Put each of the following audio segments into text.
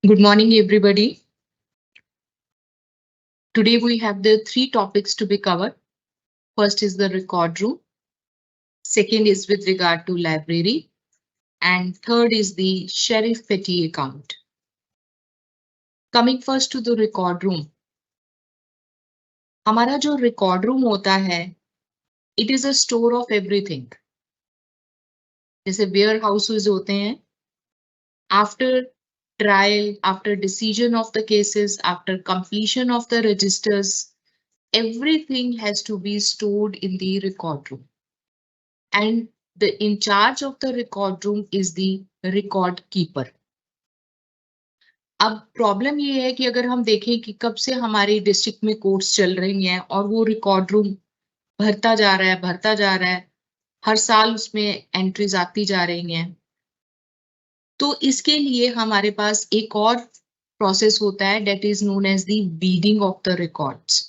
Good morning, everybody. Today we have the three topics to be covered. First is the record room. Second is with regard to library. And third is the sheriff petty account. Coming first to the record room. हमारा जो record room होता है, it is a store of everything. जैसे warehouses होते हैं. After trial, after decision of the cases, after completion of the registers, everything has to be stored in the record room. And the in charge of the record room is the record keeper. अब problem ये है कि अगर हम देखें कि कब से हमारे डिस्ट्रिक्ट में कोर्ट्स चल रही हैं और वो रिकॉर्ड रूम भरता जा रहा है, हर साल उसमें एंट्रीज आती जा रही हैं, तो इसके लिए हमारे पास एक और प्रोसेस होता है that is known as the weeding of the records.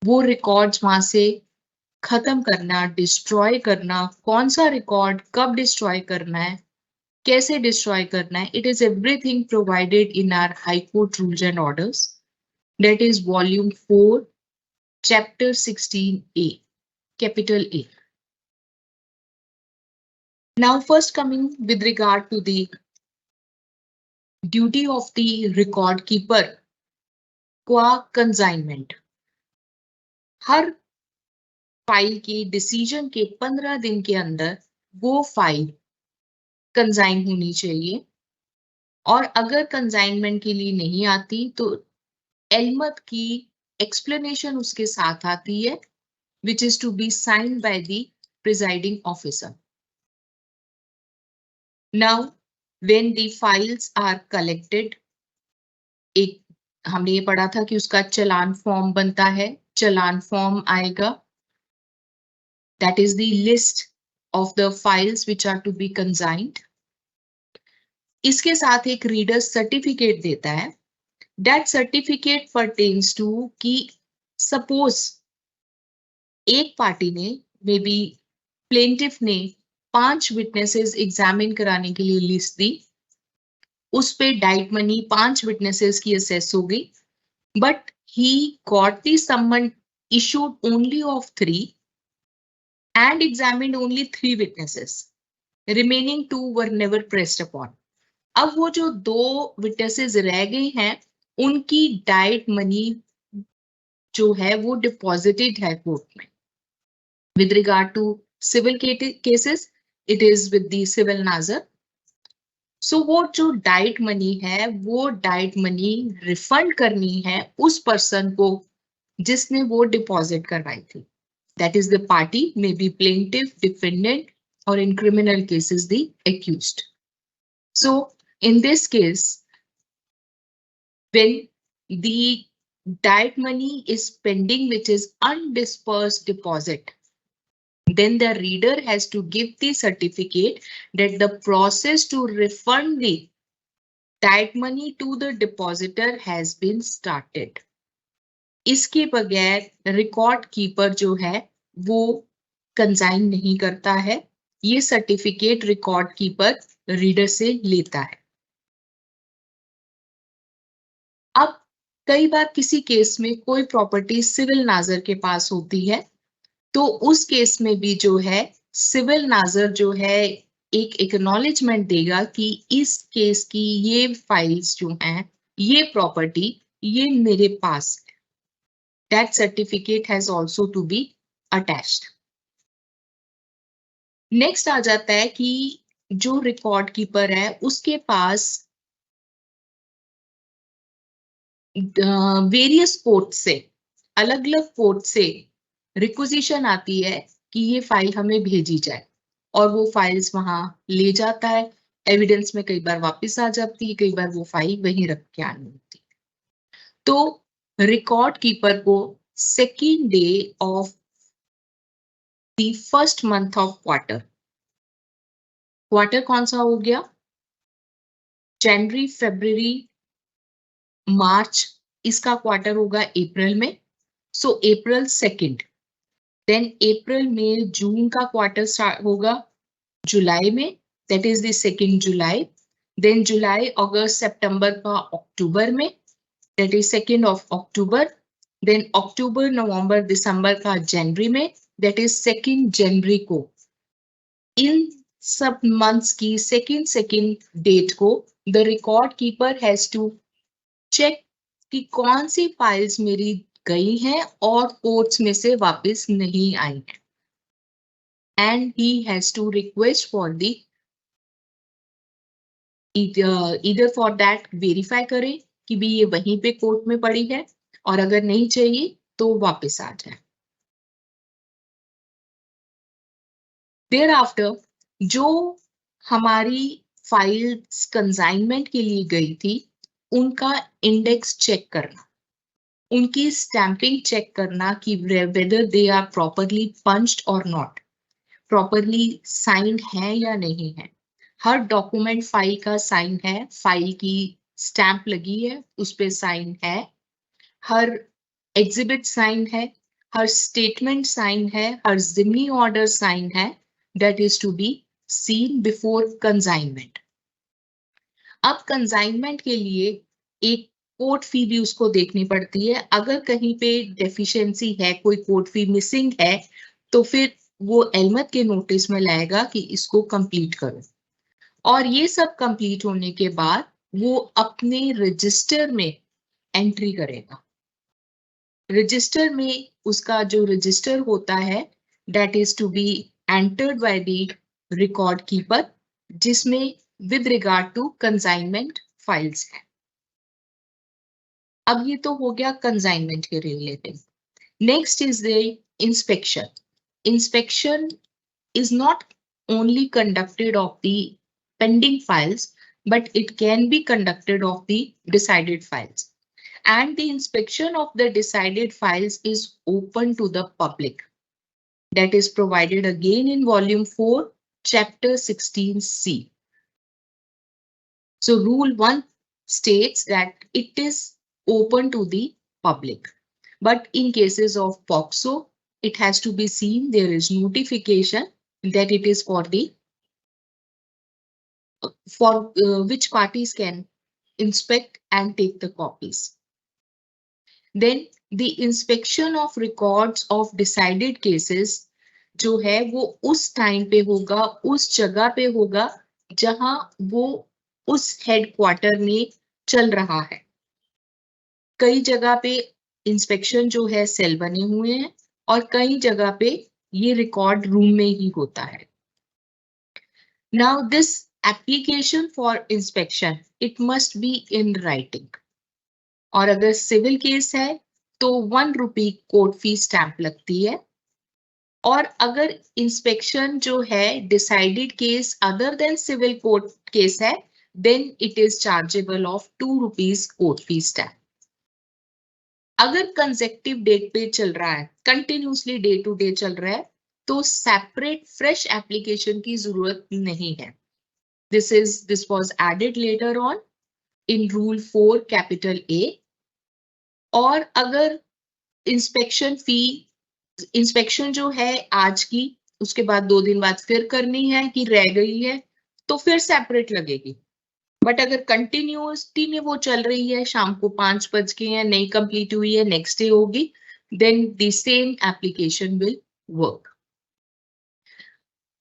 वो रिकॉर्ड्स वहां से खत्म करना, डिस्ट्रॉय करना, कौन सा रिकॉर्ड कब डिस्ट्रॉय करना है, कैसे डिस्ट्रॉय करना है, it is everything provided in our high court rules and orders, that is volume 4 chapter 16A, capital A. Now first coming with regard to the duty of the record keeper qua consignment. Her file के decision के 15 दिन के अंदर वो file consign होनी चाहिए, और अगर कंसाइनमेंट के लिए नहीं आती तो एलमत की एक्सप्लेनेशन उसके साथ आती है, which is to be signed by the presiding officer. Now, when the files are collected, एक हमने ये पढ़ा था कि उसका चालान फॉर्म बनता है, चालान फॉर्म आएगा, that is the list of the files which are to be consigned. इसके साथ एक रीडर सर्टिफिकेट देता है. That certificate pertains to कि suppose एक पार्टी ने, मे बी प्लेंटिफ ने 5 विटनेसेस एग्जामिन कराने के लिए लिस्ट दी, उस पे डाइट मनी 5 विटनेसेस की असेस हो गई, but he got the summon issued only of 3 and examined only 3 witnesses, remaining 2 were never pressed upon. अब वो जो 2 विटनेसेस रह गई हैं, उनकी डाइट मनी जो है वो डिपॉजिटेड है कोर्ट में. With regard to civil cases, it is with the civil नाजर. सो वो जो डाइट मनी है, वो डाइट मनी रिफंड करनी है उस पर्सन को जिसने वो डिपॉजिट करवाई थी. That is the party, may be plaintiff, defendant, और in criminal cases the accused. So in this case, when the diet money is pending, which is undisbursed deposit, then the reader has to give the certificate that the process to refund the diet money to the depositor has been started. इसके बगैर record keeper जो है वो consign नहीं करता है. ये certificate record keeper reader से लेता है. अब कई बार किसी केस में कोई प्रॉपर्टी सिविल नाजर के पास होती है, तो उस केस में भी जो है सिविल नाजर जो है एक एक्नॉलेजमेंट देगा कि इस केस की ये फाइल्स जो हैं, ये प्रॉपर्टी, ये मेरे पास है. That certificate has also to be attached. Next आ जाता है कि जो रिकॉर्ड कीपर है उसके पास वेरियस कोर्ट से, अलग अलग कोर्ट से रिक्विजिशन आती है कि ये फाइल हमें भेजी जाए, और वो फाइल्स वहां ले जाता है. एविडेंस में कई बार वापस आ जाती है, कई बार वो फाइल वहीं रख के आनी होती है. तो रिकॉर्ड कीपर को second day of the first month of quarter, quarter कौन सा हो गया, जनवरी, फरवरी, मार्च, इसका क्वार्टर होगा अप्रैल में. सो अप्रैल 2, देन अप्रैल में जून का क्वार्टर स्टार्ट होगा जुलाई में, that is the 2 July. Then जुलाई, अगस्त, सितंबर का अक्टूबर में, दैट इज 2 अक्टूबर। देन अक्टूबर, नवंबर, दिसंबर का जनवरी में, दैट इज 2 जनवरी को। इन सब मंथ्स की सेकेंड डेट को the record keeper has to check कि कौन सी फाइल्स मेरी गई हैं और कोर्ट्स में से वापस नहीं आई हैं, and he has to request for the इधर फॉर दैट वेरीफाई करें कि भी ये वहीं पे कोर्ट में पड़ी है, और अगर नहीं चाहिए तो वापस आ जाए। देयर आफ्टर जो हमारी फाइल्स कंसाइनमेंट के लिए गई थी उनका इंडेक्स चेक करना, उनकी स्टैंपिंग चेक करना कि whether they are properly punched और नॉट, प्रॉपरली साइंड है या नहीं है। हर डॉक्यूमेंट फाइल का साइन है, फाइल की स्टैंप लगी है, उस पे साइन है, हर एग्जिबिट साइन है, हर स्टेटमेंट साइन है, हर जिम्नी ऑर्डर साइन है, that is to be seen before consignment. अब कंसाइनमेंट के लिए एक कोर्ट फी भी उसको देखनी पड़ती है। अगर कहीं पे डेफिशिएंसी है, कोई कोर्ट फी मिसिंग है, तो फिर वो एलमत के नोटिस में लाएगा कि इसको कंप्लीट करो, और ये सब कंप्लीट होने के बाद वो अपने रजिस्टर में एंट्री करेगा। रजिस्टर में उसका जो रजिस्टर होता है that is to be entered by the record keeper, जिसमें with regard to consignment files है। अब ये तो हो गया कंसाइनमेंट के related. Next is the inspection. Inspection is not only conducted of the pending files, but it can be conducted of the decided files. And the inspection of the decided files is open to the public. That is provided again in volume 4, chapter 16C. So rule 1 states that it is open to the public. But in cases of POCSO, it has to be seen there is notification that it is for which parties can inspect and take the copies. Then the inspection of records of decided cases जो है वो उस time पे होगा, उस जगह पे होगा जहां वो उस हेडक्वार्टर में चल रहा है। कई जगह पे इंस्पेक्शन जो है सेल बने हुए हैं और कई जगह पे ये रिकॉर्ड रूम में ही होता है। Now this application for inspection, it must be in writing. और अगर सिविल केस है तो 1 रुपी कोर्ट फी स्टैंप लगती है, और अगर इंस्पेक्शन जो है decided case other than civil court case है, then it is chargeable of 2 rupees court fee stamp. अगर कंसेक्टिव डेट पे चल रहा है, कंटिन्यूसली डे टू डे चल रहा है, तो सेपरेट फ्रेश एप्लीकेशन की जरूरत नहीं है। This was added later on in rule 4 capital A. और अगर इंस्पेक्शन जो है आज की, उसके बाद 2 दिन बाद फिर करनी है कि रह गई है, तो फिर सेपरेट लगेगी। बट अगर कंटिन्यूसली में वो चल रही है, शाम को 5 बज गए हैं, नहीं कंप्लीट हुई है, नेक्स्ट डे होगी, then the same application will work.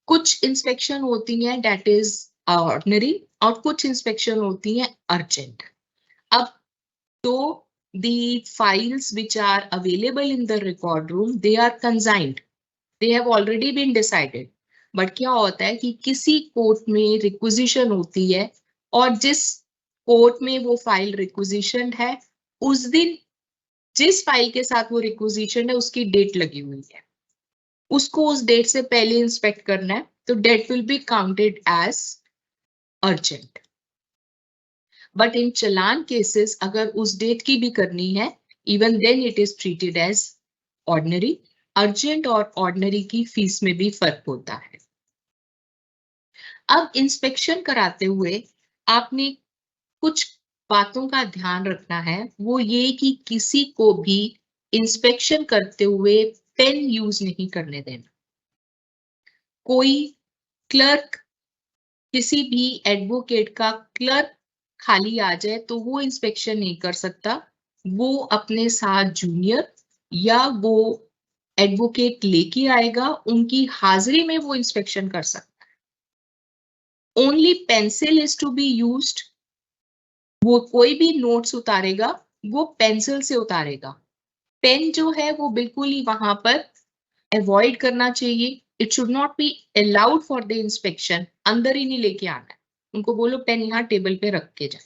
कुछ इंस्पेक्शन होती है दैट इज ऑर्डिनरी और कुछ इंस्पेक्शन होती है अर्जेंट। अब तो the files which are available in the record room, they are consigned, they have already been decided. But क्या होता है कि किसी कोर्ट में रिक्विजिशन होती है, और जिस कोर्ट में वो फाइल रिक्विजिशन है, उस दिन जिस फाइल के साथ वो रिक्विजिशन है उसकी डेट लगी हुई है, उसको उस डेट से पहले इंस्पेक्ट करना है, तो date will be counted as urgent. But in challan cases अगर उस डेट की भी करनी है, even then it is treated as ordinary. Urgent और ऑर्डिनरी की फीस में भी फर्क होता है। अब इंस्पेक्शन कराते हुए आपने कुछ बातों का ध्यान रखना है, वो ये कि किसी को भी इंस्पेक्शन करते हुए पेन यूज नहीं करने देना। कोई क्लर्क किसी भी एडवोकेट का क्लर्क खाली आ जाए तो वो इंस्पेक्शन नहीं कर सकता, वो अपने साथ जूनियर या वो एडवोकेट लेके आएगा, उनकी हाजिरी में वो इंस्पेक्शन कर सकता है। Only pencil is to be used, वो कोई भी नोट्स उतारेगा वो पेंसिल से उतारेगा, पेन जो है वो बिल्कुल ही वहां पर अवॉइड करना चाहिए। It should not be allowed for the inspection, अंदर ही नहीं लेके आना है, उनको बोलो पेन यहाँ टेबल पे रख के जाए।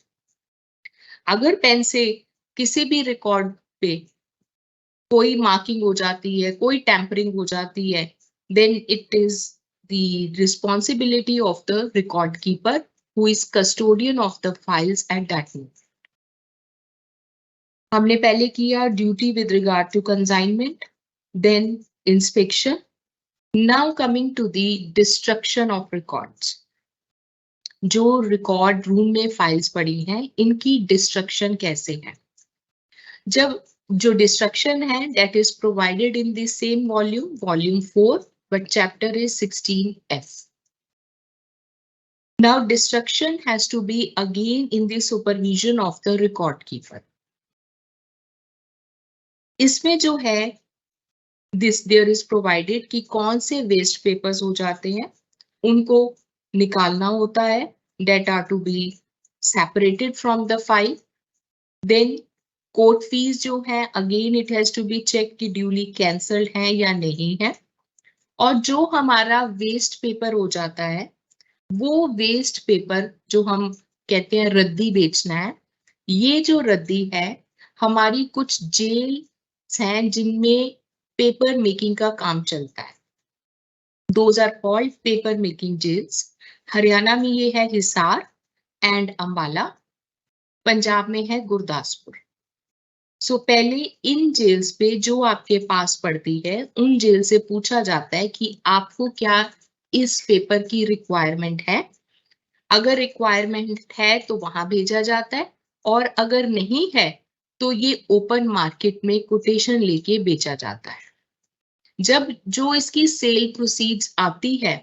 अगर पेन से किसी भी रिकॉर्ड पे कोई मार्किंग हो जाती है, कोई टैंपरिंग हो जाती है, then it is the responsibility of the record keeper who is custodian of the files at that moment. हमने पहले किया duty with regard to consignment, then inspection. Now coming to the destruction of records. जो record room में files पड़ी हैं, इनकी destruction कैसे है? जब जो डिस्ट्रक्शन है that is provided in the same volume 4, but chapter is 16F. Now destruction has to be again in the supervision of the record keeper. इसमें जो है this there is provided कि कौन से वेस्ट पेपर्स हो जाते हैं, उनको निकालना होता है, that are to be separated from the file. Then court fees जो है again it has to be check कि ड्यूली कैंसल्ड है या नहीं है। और जो हमारा वेस्ट पेपर हो जाता है, वो वेस्ट पेपर जो हम कहते हैं रद्दी बेचना है, ये जो रद्दी है हमारी कुछ जेल हैं जिनमें पेपर मेकिंग का काम चलता है। Those are called paper making jails. Haryana में ये है हिसार एंड अंबाला, पंजाब में है गुरदासपुर। सो पहले इन जेल्स पे जो आपके पास पड़ती है, उन जेल से पूछा जाता है कि आपको क्या इस पेपर की रिक्वायरमेंट है। अगर रिक्वायरमेंट है तो वहां भेजा जाता है, और अगर नहीं है तो ये ओपन मार्केट में कोटेशन लेके बेचा जाता है। जब जो इसकी सेल प्रोसीड्स आती है,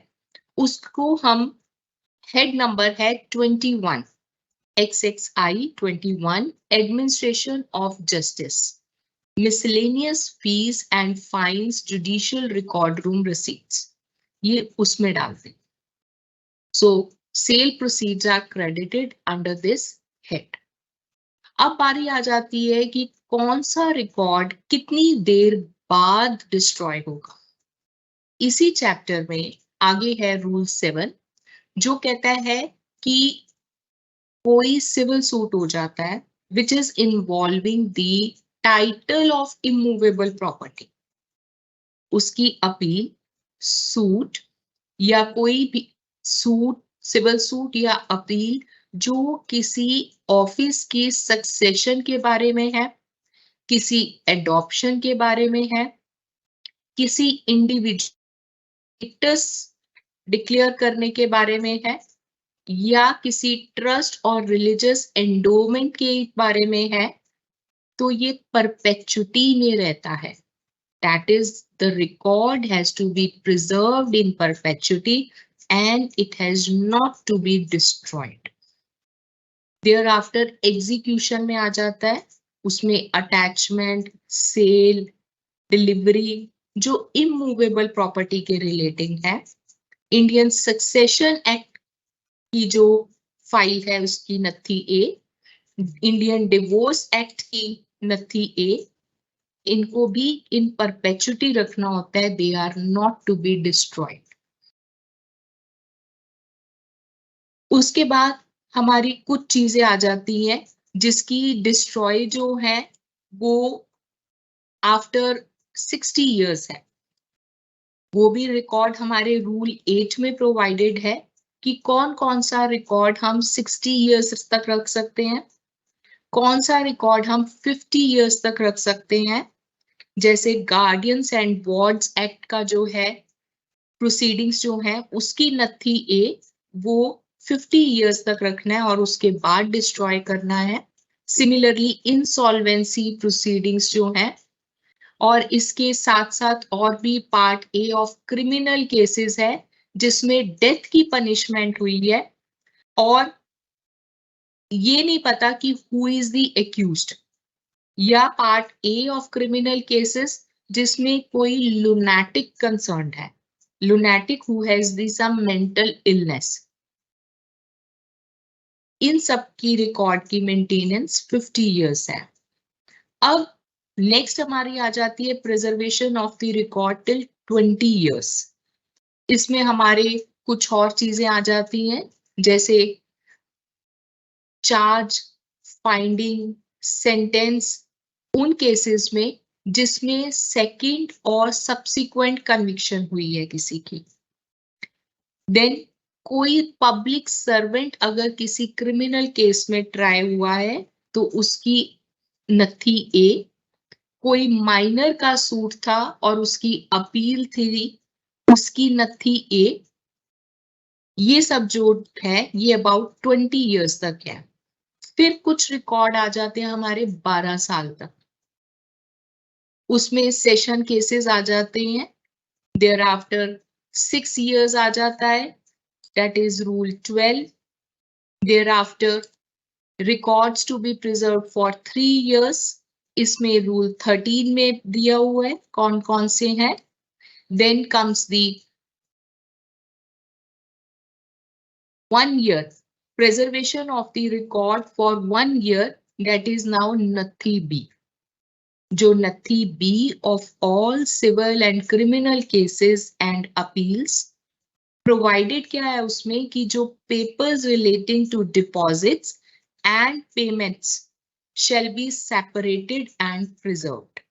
उसको हम हेड नंबर है 21 XXI 21 Administration of Justice, Miscellaneous Fees and Fines, Judicial Record Room Receipts, ये उसमें डाल दें। So sale proceeds are credited under this head. अब बारी आ जाती है कि कौन सा रिकॉर्ड कितनी देर बाद डिस्ट्रॉय होगा। इसी चैप्टर में आगे है रूल 7, जो कहता है कि कोई सिविल सूट हो जाता है which is involving the title of immovable property, उसकी अपील सूट या कोई भी सूट, सिविल सूट या अपील जो किसी ऑफिस की सक्सेशन के बारे में है, किसी एडॉप्शन के बारे में है, किसी इंडिविजुअल डिक्लेयर करने के बारे में है, या किसी ट्रस्ट और रिलीजियस एंडोमेंट के बारे में है, तो ये परपेचुटी में रहता है। That is, the record has to be preserved in perpetuity and it has not to be destroyed. Thereafter execution में आ जाता है, उसमें attachment, sale, delivery जो immovable property के relating है। इंडियन सक्सेशन एक्ट की जो फाइल है उसकी नत्थी ए, इंडियन डिवोर्स एक्ट की नत्थी ए, इनको भी इन परपेचुटी रखना होता है, they are not to be destroyed. उसके बाद हमारी कुछ चीजें आ जाती हैं जिसकी डिस्ट्रॉय जो है वो आफ्टर 60 इयर्स है। वो भी रिकॉर्ड हमारे रूल 8 में प्रोवाइडेड है कि कौन कौन सा रिकॉर्ड हम 60 इयर्स तक रख सकते हैं, कौन सा रिकॉर्ड हम 50 इयर्स तक रख सकते हैं। जैसे गार्डियंस एंड वार्ड्स एक्ट का जो है प्रोसीडिंग्स जो है उसकी नत्थी ए वो 50 इयर्स तक रखना है और उसके बाद डिस्ट्रॉय करना है। सिमिलरली इंसॉल्वेंसी प्रोसीडिंग्स जो है, और इसके साथ साथ और भी part A of criminal cases है जिसमें डेथ की पनिशमेंट हुई है, और ये नहीं पता कि हु इज द एक्यूज्ड, या part A of criminal cases जिसमें कोई लुनैटिक कंसर्न है, lunatic who has the some mental illness. इन सब की रिकॉर्ड की मेंटेनेंस 50 इयर्स है। अब नेक्स्ट हमारी आ जाती है preservation of the record till 20 years. इसमें हमारे कुछ और चीजें आ जाती हैं, जैसे चार्ज, फाइंडिंग, सेंटेंस उन केसेस में जिसमें सेकंड और सब्सिक्वेंट कन्विक्शन हुई है किसी की। देन कोई पब्लिक सर्वेंट अगर किसी क्रिमिनल केस में ट्राई हुआ है तो उसकी नथी ए, कोई माइनर का सूट था और उसकी अपील थी, उसकी नथी ए। ये सब जो है ये अबाउट 20 इयर्स तक है। फिर कुछ रिकॉर्ड आ जाते हैं हमारे 12 साल तक, उसमें सेशन केसेस आ जाते हैं। देयर आफ्टर 6 इयर्स आ जाता है, that is rule 12। Thereafter records to be preserve for 3 years, इसमें रूल 13 में दिया हुआ है कौन कौन से हैं। Then comes the 1 year preservation of the record for 1 year, that is now नथी बी। जो नथी बी of all civil and criminal cases and appeals, provided क्या है उसमें कि जो papers relating to deposits and payments shall be separated and preserved।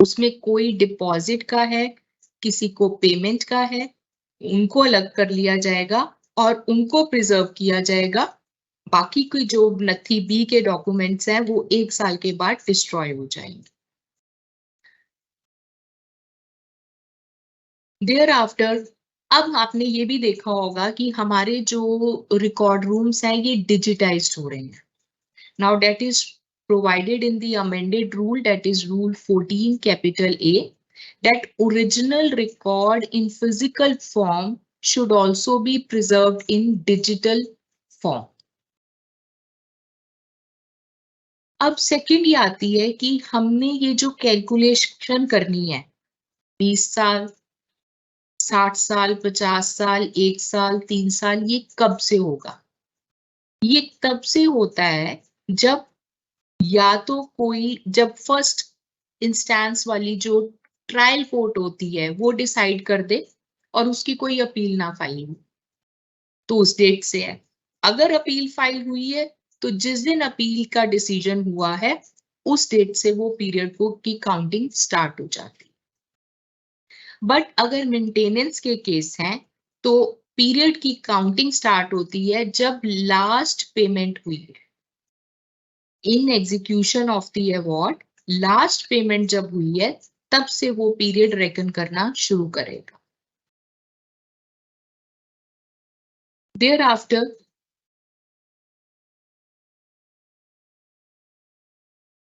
उसमें कोई डिपॉजिट का है, किसी को पेमेंट का है, उनको अलग कर लिया जाएगा और उनको प्रिजर्व किया जाएगा। बाकी कोई जो नथी बी के डॉक्यूमेंट्स हैं वो 1 साल के बाद डिस्ट्रॉय हो जाएंगे। देयर आफ्टर अब आपने ये भी देखा होगा कि हमारे जो रिकॉर्ड रूम्स हैं ये डिजिटाइज्ड हो रहे हैं। Now that is provided in the amended rule, that is rule 14 capital A, that original record in physical form should also be preserved in digital form। अब सेकंड ये आती है कि हमने ये जो कैलकुलेशन करनी है 20 साल, 60 साल, 50 साल, 1 साल, 3 साल, ये कब से होगा? ये तब से होता है जब या तो कोई जब फर्स्ट इंस्टेंस वाली जो ट्रायल कोर्ट होती है वो डिसाइड कर दे और उसकी कोई अपील ना फाइल हो, तो उस डेट से है। अगर अपील फाइल हुई है तो जिस दिन अपील का डिसीजन हुआ है उस डेट से वो पीरियड को की काउंटिंग स्टार्ट हो जाती। बट अगर मेंटेनेंस के केस हैं तो पीरियड की काउंटिंग स्टार्ट होती है जब लास्ट पेमेंट हुई है। In execution of the award last payment जब हुई है तब से वो पीरियड रेकन करना शुरू करेगा। देयर आफ्टर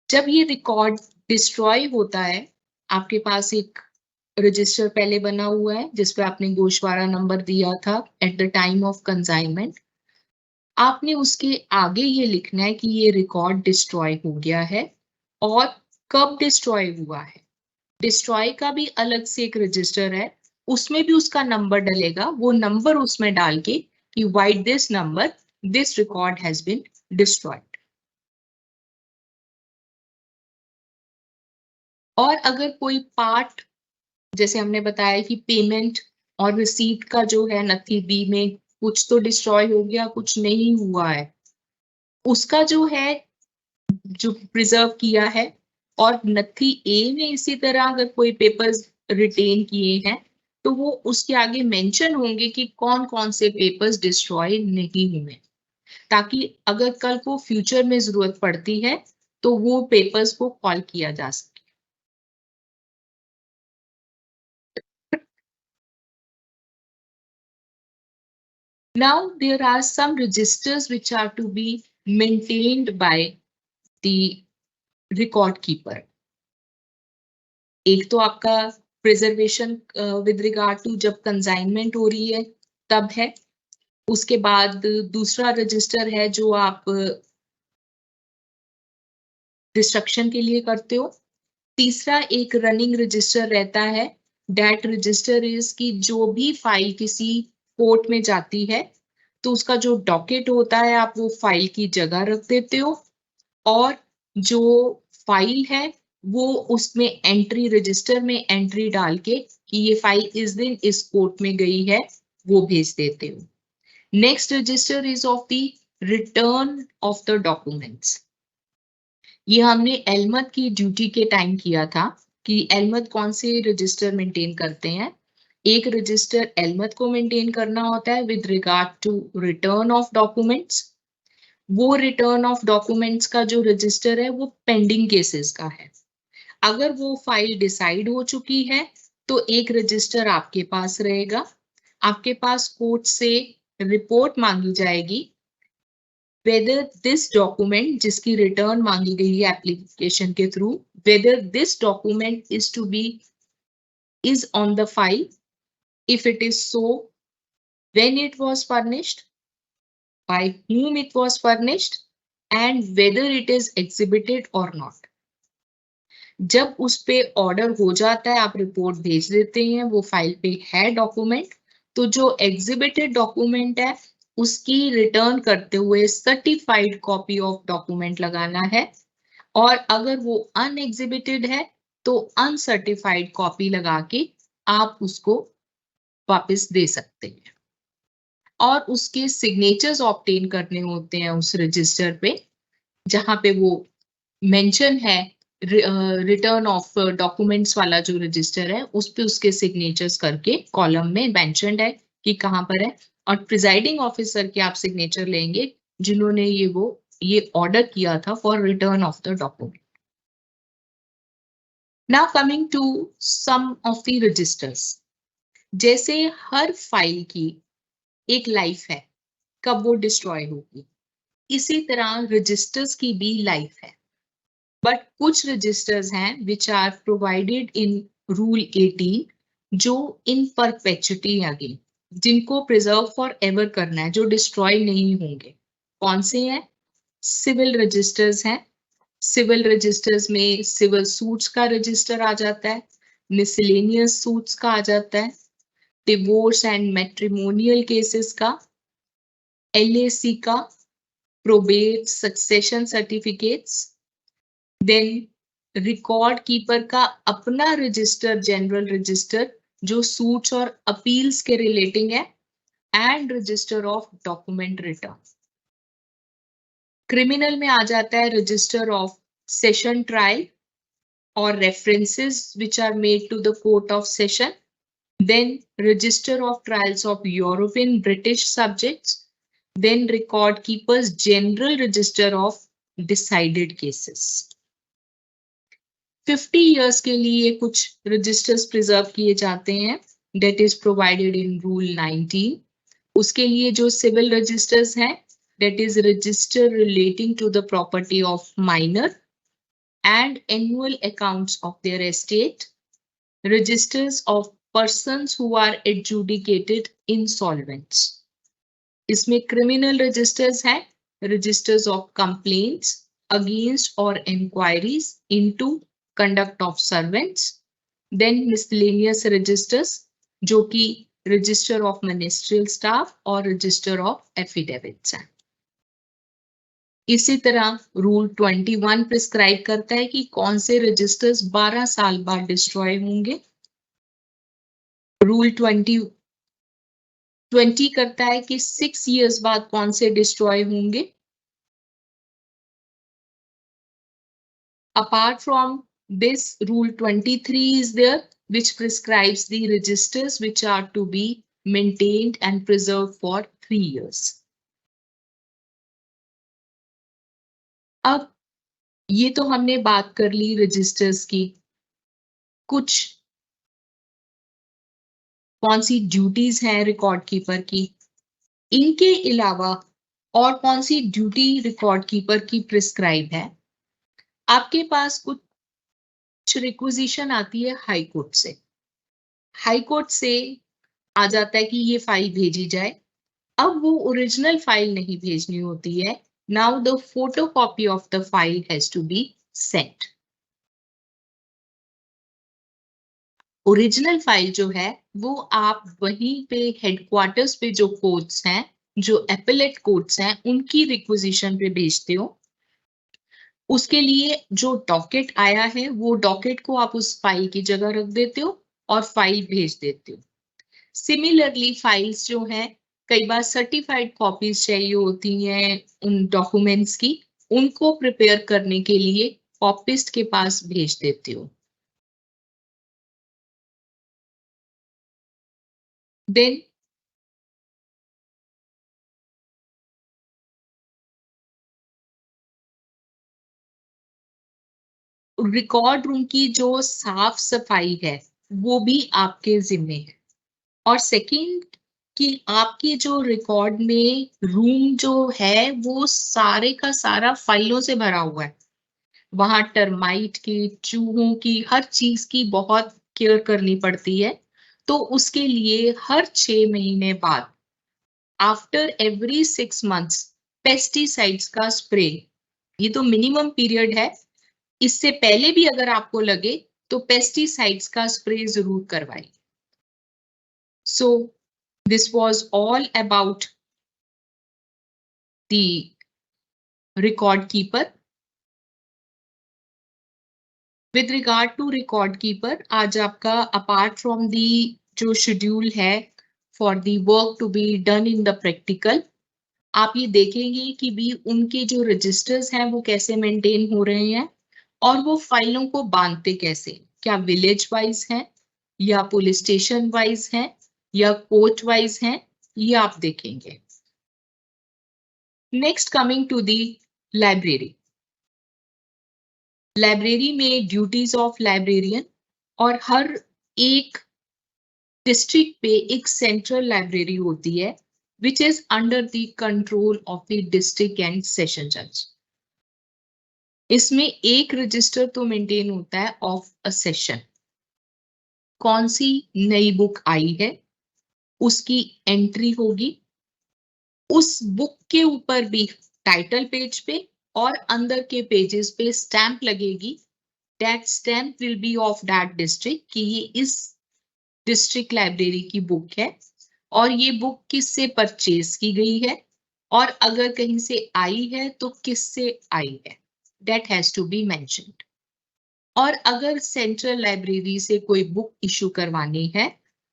जब ये रिकॉर्ड डिस्ट्रॉय होता है, आपके पास एक रजिस्टर पहले बना हुआ है जिसपे आपने गोशवारा नंबर दिया था at the time of consignment. आपने उसके आगे ये लिखना है कि ये रिकॉर्ड डिस्ट्रॉय हो गया है और कब डिस्ट्रॉय हुआ है। डिस्ट्रॉय का भी अलग से एक रजिस्टर है, उसमें भी उसका नंबर डलेगा, वो नंबर उसमें डाल के कि write this number, this record has been destroyed. और अगर कोई पार्ट, जैसे हमने बताया कि पेमेंट और रिसीट का जो है नथी बी में कुछ तो डिस्ट्रॉय हो गया, कुछ नहीं हुआ है, उसका जो है जो प्रिजर्व किया है, और नथी ए में इसी तरह अगर कोई पेपर्स रिटेन किए हैं तो वो उसके आगे मेंशन होंगे कि कौन कौन से पेपर्स डिस्ट्रॉय नहीं हुए, ताकि अगर कल को फ्यूचर में जरूरत पड़ती है तो वो पेपर्स को कॉल किया जा सके। Now there are some registers which are to be maintained by the record keeper। एक तो आपका प्रिजर्वेशन विद रिगार्ड टू जब कंसाइनमेंट हो रही है तब है, उसके बाद दूसरा रजिस्टर है जो आप डिस्ट्रक्शन के लिए करते हो। तीसरा एक रनिंग रजिस्टर रहता है। दैट रजिस्टर इज कि जो भी फाइल किसी कोर्ट में जाती है तो उसका जो डॉकेट होता है आप वो फाइल की जगह रख देते हो, और जो फाइल है वो उसमें एंट्री रजिस्टर में एंट्री डाल के कि ये फाइल इस दिन इस कोर्ट में गई है वो भेज देते हो। Next register is of the return of the documents. ये हमने एलमद की ड्यूटी के टाइम किया था कि एलमद कौन से रजिस्टर मेंटेन करते हैं। एक रजिस्टर एलमद को मेंटेन करना होता है with regard to return of documents. वो रिटर्न ऑफ डॉक्यूमेंट्स का जो रजिस्टर है वो पेंडिंग केसेस का है। अगर वो फाइल डिसाइड हो चुकी है तो एक रजिस्टर आपके पास रहेगा। आपके पास कोर्ट से रिपोर्ट मांगी जाएगी whether this document जिसकी रिटर्न मांगी गई है एप्लीकेशन के through, whether this document is on the file, if it is so, when it was furnished, by whom it was furnished, and whether it is exhibited or not. जब उस पे order हो जाता है आप रिपोर्ट भेज देते हैं वो फाइल पे है डॉक्यूमेंट, तो जो एग्जिबिटेड डॉक्यूमेंट है उसकी रिटर्न करते हुए सर्टिफाइड कॉपी ऑफ डॉक्यूमेंट लगाना है, और अगर वो अनएग्जिबिटेड है तो अनसर्टिफाइड कॉपी लगा के आप उसको वापस दे सकते हैं। और उसके सिग्नेचर्स ऑब्टेन करने होते हैं उस रजिस्टर पे जहां पे वो मेंशन है। रिटर्न ऑफ डॉक्यूमेंट्स वाला जो रजिस्टर है उस पे उसके सिग्नेचर्स करके कॉलम में मेंशन्ड है कि कहाँ पर है, और प्रिजाइडिंग ऑफिसर के आप सिग्नेचर लेंगे जिन्होंने ये ऑर्डर किया था for return of the document. Now coming to some of the registers. जैसे हर फाइल की एक लाइफ है, कब वो डिस्ट्रॉय होगी, इसी तरह रजिस्टर्स की भी लाइफ है। बट कुछ रजिस्टर्स हैं which are provided in rule 18 जो इन परपेचुटी अगेन, जिनको प्रिजर्व फॉर एवर करना है, जो डिस्ट्रॉय नहीं होंगे। कौन से हैं? सिविल रजिस्टर्स हैं। सिविल रजिस्टर्स में सिविल सूट्स का रजिस्टर आ जाता है, मिसलेनियस सूट्स का आ जाता है, डिवोर्स एंड मैट्रिमोनियल केसेस का, LAC का, probate succession certificates, then record keeper का अपना रजिस्टर, जनरल रजिस्टर जो सूट्स और अपील्स के रिलेटिंग है, and register of document return. Criminal में आ जाता है रजिस्टर ऑफ सेशन ट्रायल और references which are made to the court of session, then register of trials of European British subjects, then record keepers general register of decided cases। 50 years के लिए कुछ registers preserve किए जाते हैं, that is provided in rule 19। उसके लिए जो civil registers हैं, that is register relating to the property of minor and annual accounts of their estate, registers of persons who are adjudicated insolvents। इसमें criminal registers हैं, registers of complaints against और inquiries into conduct of servants, then miscellaneous registers जो कि register of ministerial staff और register of affidavits हैं। इसी तरह rule 21 prescribe करता है कि कौन से रजिस्टर्स 12 साल बाद डिस्ट्रॉय होंगे। रूल 20 करता है कि 6 years बाद कौन से डिस्ट्रॉय होंगे। Apart from this rule 23 is there which prescribes the registers which are to be maintained and preserved for 3 years। अब ये तो हमने बात कर ली रजिस्टर्स की। कुछ कौन सी ड्यूटीज हैं रिकॉर्ड कीपर की, इनके अलावा और कौन सी ड्यूटी रिकॉर्ड कीपर की प्रिस्क्राइब है। आपके पास कुछ रिक्विजिशन आती है हाई कोर्ट से। हाई कोर्ट से आ जाता है कि ये फाइल भेजी जाए, अब वो ओरिजिनल फाइल नहीं भेजनी होती है. Now the photocopy of the file has to be sent. Original file जो है वो आप वहीं पे हेडक्वार्टर्स पे जो कोर्ट्स हैं, जो एपेलेट कोर्ट्स हैं, उनकी रिक्विजिशन पे भेजते हो. उसके लिए जो डॉकेट आया है वो डॉकेट को आप उस फाइल की जगह रख देते हो और फाइल भेज देते हो. सिमिलरली फाइल्स जो है, कई बार सर्टिफाइड कॉपीज चाहिए होती हैं उन डॉक्यूमेंट्स की, उनको प्रिपेयर करने के लिए कॉपिस्ट के पास भेज देते हो. देन रिकॉर्ड रूम की जो साफ सफाई है वो भी आपके जिम्मे है. और सेकंड कि आपकी जो रिकॉर्ड में रूम जो है वो सारे का सारा फाइलों से भरा हुआ है. वहां टर्माइट की, चूहों की, हर चीज की बहुत केयर करनी पड़ती है. तो उसके लिए हर 6 महीने बाद, आफ्टर एवरी 6 मंथ्स, पेस्टिसाइड्स का स्प्रे. ये तो मिनिमम पीरियड है. इससे पहले भी अगर आपको लगे तो पेस्टिसाइड्स का स्प्रे जरूर करवाइए. So this was all about the record keeper. With regard to record keeper, आज आपका अपार्ट फ्रॉम दी जो शेड्यूल है for the work to be done in the practical, आप ये देखेंगे कि भी उनके जो रजिस्टर्स हैं वो कैसे मेंटेन हो रहे हैं और वो फाइलों को बांधते कैसे, क्या विलेज वाइज हैं या पुलिस स्टेशन वाइज हैं या कोर्ट वाइज हैं, ये आप देखेंगे. Next coming to the library. Library में ड्यूटीज ऑफ लाइब्रेरियन, और हर एक डिस्ट्रिक्ट पे एक सेंट्रल लाइब्रेरी होती है which is under the control of the district and session जज. इसमें एक रजिस्टर तो मेंटेन होता है ऑफ अ सेशन. कौन सी नई बुक आई है उसकी एंट्री होगी, उस बुक के ऊपर भी टाइटल पेज पे और अंदर के पेजेस पे स्टैंप लगेगी. That stamp will be of that district कि ये इस डिस्ट्रिक्ट लाइब्रेरी की बुक है और ये बुक किससे परचेज की गई है और अगर कहीं से आई है तो किससे आई है. That has to be mentioned. और अगर सेंट्रल लाइब्रेरी से कोई बुक इशू करवानी है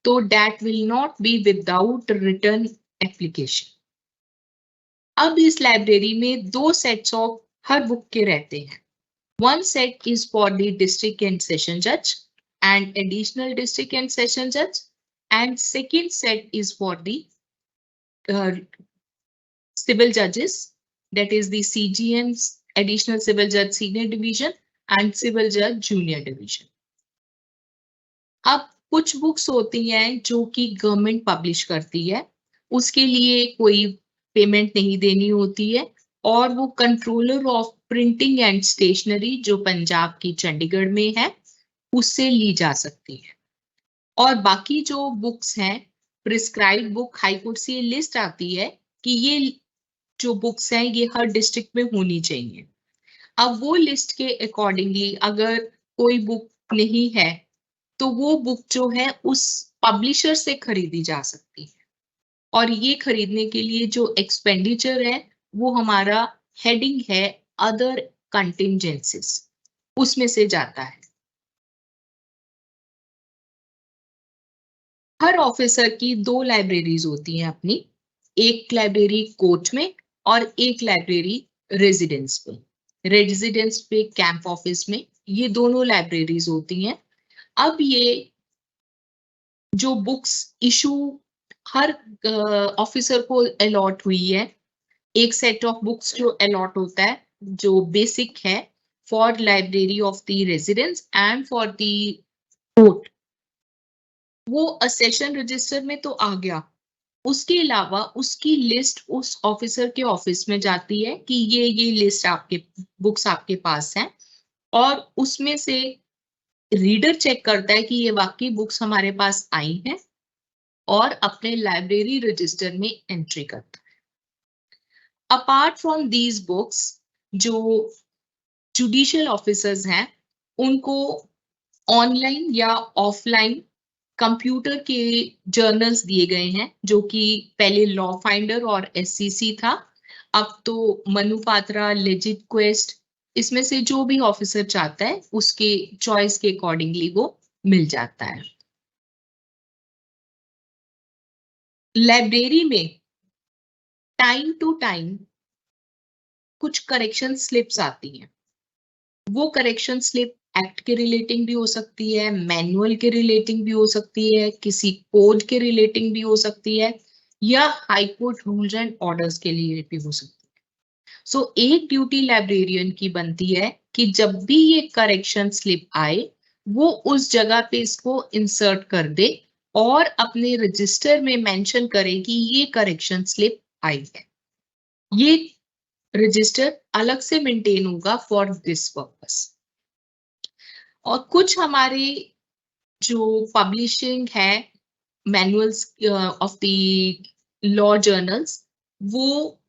तो that will not be without return application. अब इस लाइब्रेरी में 2 सेट्स ऑफ हर बुक के रहते हैं. One set is for the district and session जज and additional district and session judge, and second set is for the civil judges, that is the CGMs, additional civil judge senior division and civil judge junior division. अब कुछ books होती हैं जो कि government publish करती है, उसके लिए कोई पेमेंट नहीं देनी होती है और वो controller of printing and stationery जो पंजाब की चंडीगढ़ में है उससे ली जा सकती है. और बाकी जो बुक्स हैं, प्रिस्क्राइब बुक, हाईकोर्ट से लिस्ट आती है कि ये जो बुक्स हैं ये हर डिस्ट्रिक्ट में होनी चाहिए. अब वो लिस्ट के अकॉर्डिंगली अगर कोई बुक नहीं है तो वो बुक जो है उस पब्लिशर से खरीदी जा सकती है. और ये खरीदने के लिए जो एक्सपेंडिचर है वो हमारा हेडिंग है अदर कंटिंजेंसीज, उसमें से जाता है. हर ऑफिसर की 2 लाइब्रेरीज होती हैं अपनी, एक लाइब्रेरी कोर्ट में और एक लाइब्रेरी रेजिडेंस पे. रेजिडेंस पे कैंप ऑफिस में ये दोनों लाइब्रेरीज होती हैं. अब ये जो बुक्स इशू हर ऑफिसर को अलॉट हुई है, एक सेट ऑफ बुक्स जो अलॉट होता है जो बेसिक है for library of the residence and for the court, वो सेशन रजिस्टर में तो आ गया. उसके अलावा उसकी लिस्ट उस ऑफिसर के ऑफिस में जाती है कि ये लिस्ट आपके बुक्स आपके पास हैं और उसमें से रीडर चेक करता है कि ये वाकई बुक्स हमारे पास आई हैं और अपने लाइब्रेरी रजिस्टर में एंट्री करता है। अपार्ट फ्रॉम दीज बुक्स, जो जुडिशियल ऑफिसर्स हैं उनको ऑनलाइन या ऑफलाइन कंप्यूटर के जर्नल्स दिए गए हैं, जो कि पहले लॉ फाइंडर और एससीसी था, अब तो मनुपात्रा, लेजिट क्वेस्ट, इसमें से जो भी ऑफिसर चाहता है उसके चॉइस के अकॉर्डिंगली वो मिल जाता है। लाइब्रेरी में टाइम टू टाइम कुछ करेक्शन स्लिप्स आती हैं। वो करेक्शन स्लिप एक्ट के रिलेटिंग भी हो सकती है, मैनुअल के रिलेटिंग भी हो सकती है, किसी कोड के रिलेटिंग भी हो सकती है, या high court rules and orders के लिए भी हो सकती है। सो एक ड्यूटी लाइब्रेरियन की बनती है कि जब भी ये करेक्शन स्लिप आए वो उस जगह पे इसको इंसर्ट कर दे और अपने रजिस्टर में मेंशन करे कि ये करेक्शन स्लिप आई है। ये रजिस्टर अलग से मेंटेन होगा फॉर दिस पर्पस। और कुछ हमारे जो पब्लिशिंग है manuals of the law journals, वो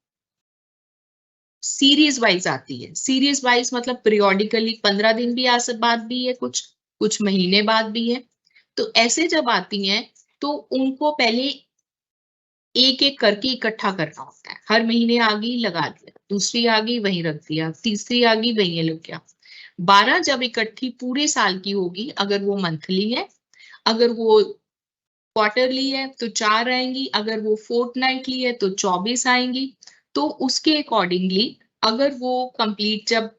सीरीज वाइज आती है। सीरीज वाइज मतलब पीरियोडिकली 15 दिन भी बाद भी है, कुछ महीने बाद भी है। तो ऐसे जब आती हैं तो उनको पहले एक एक करके इकट्ठा करना होता है। हर महीने आ गई लगा दिया, दूसरी आ गई वहीं रख दिया, तीसरी आ गई वहीं लग गया। 12 जब इकट्ठी पूरे साल की होगी, अगर वो मंथली है, अगर वो क्वार्टरली है तो 4 आएंगी, अगर वो फोर्टनाइटली है तो 24 आएंगी। तो उसके अकॉर्डिंगली अगर वो कंप्लीट जब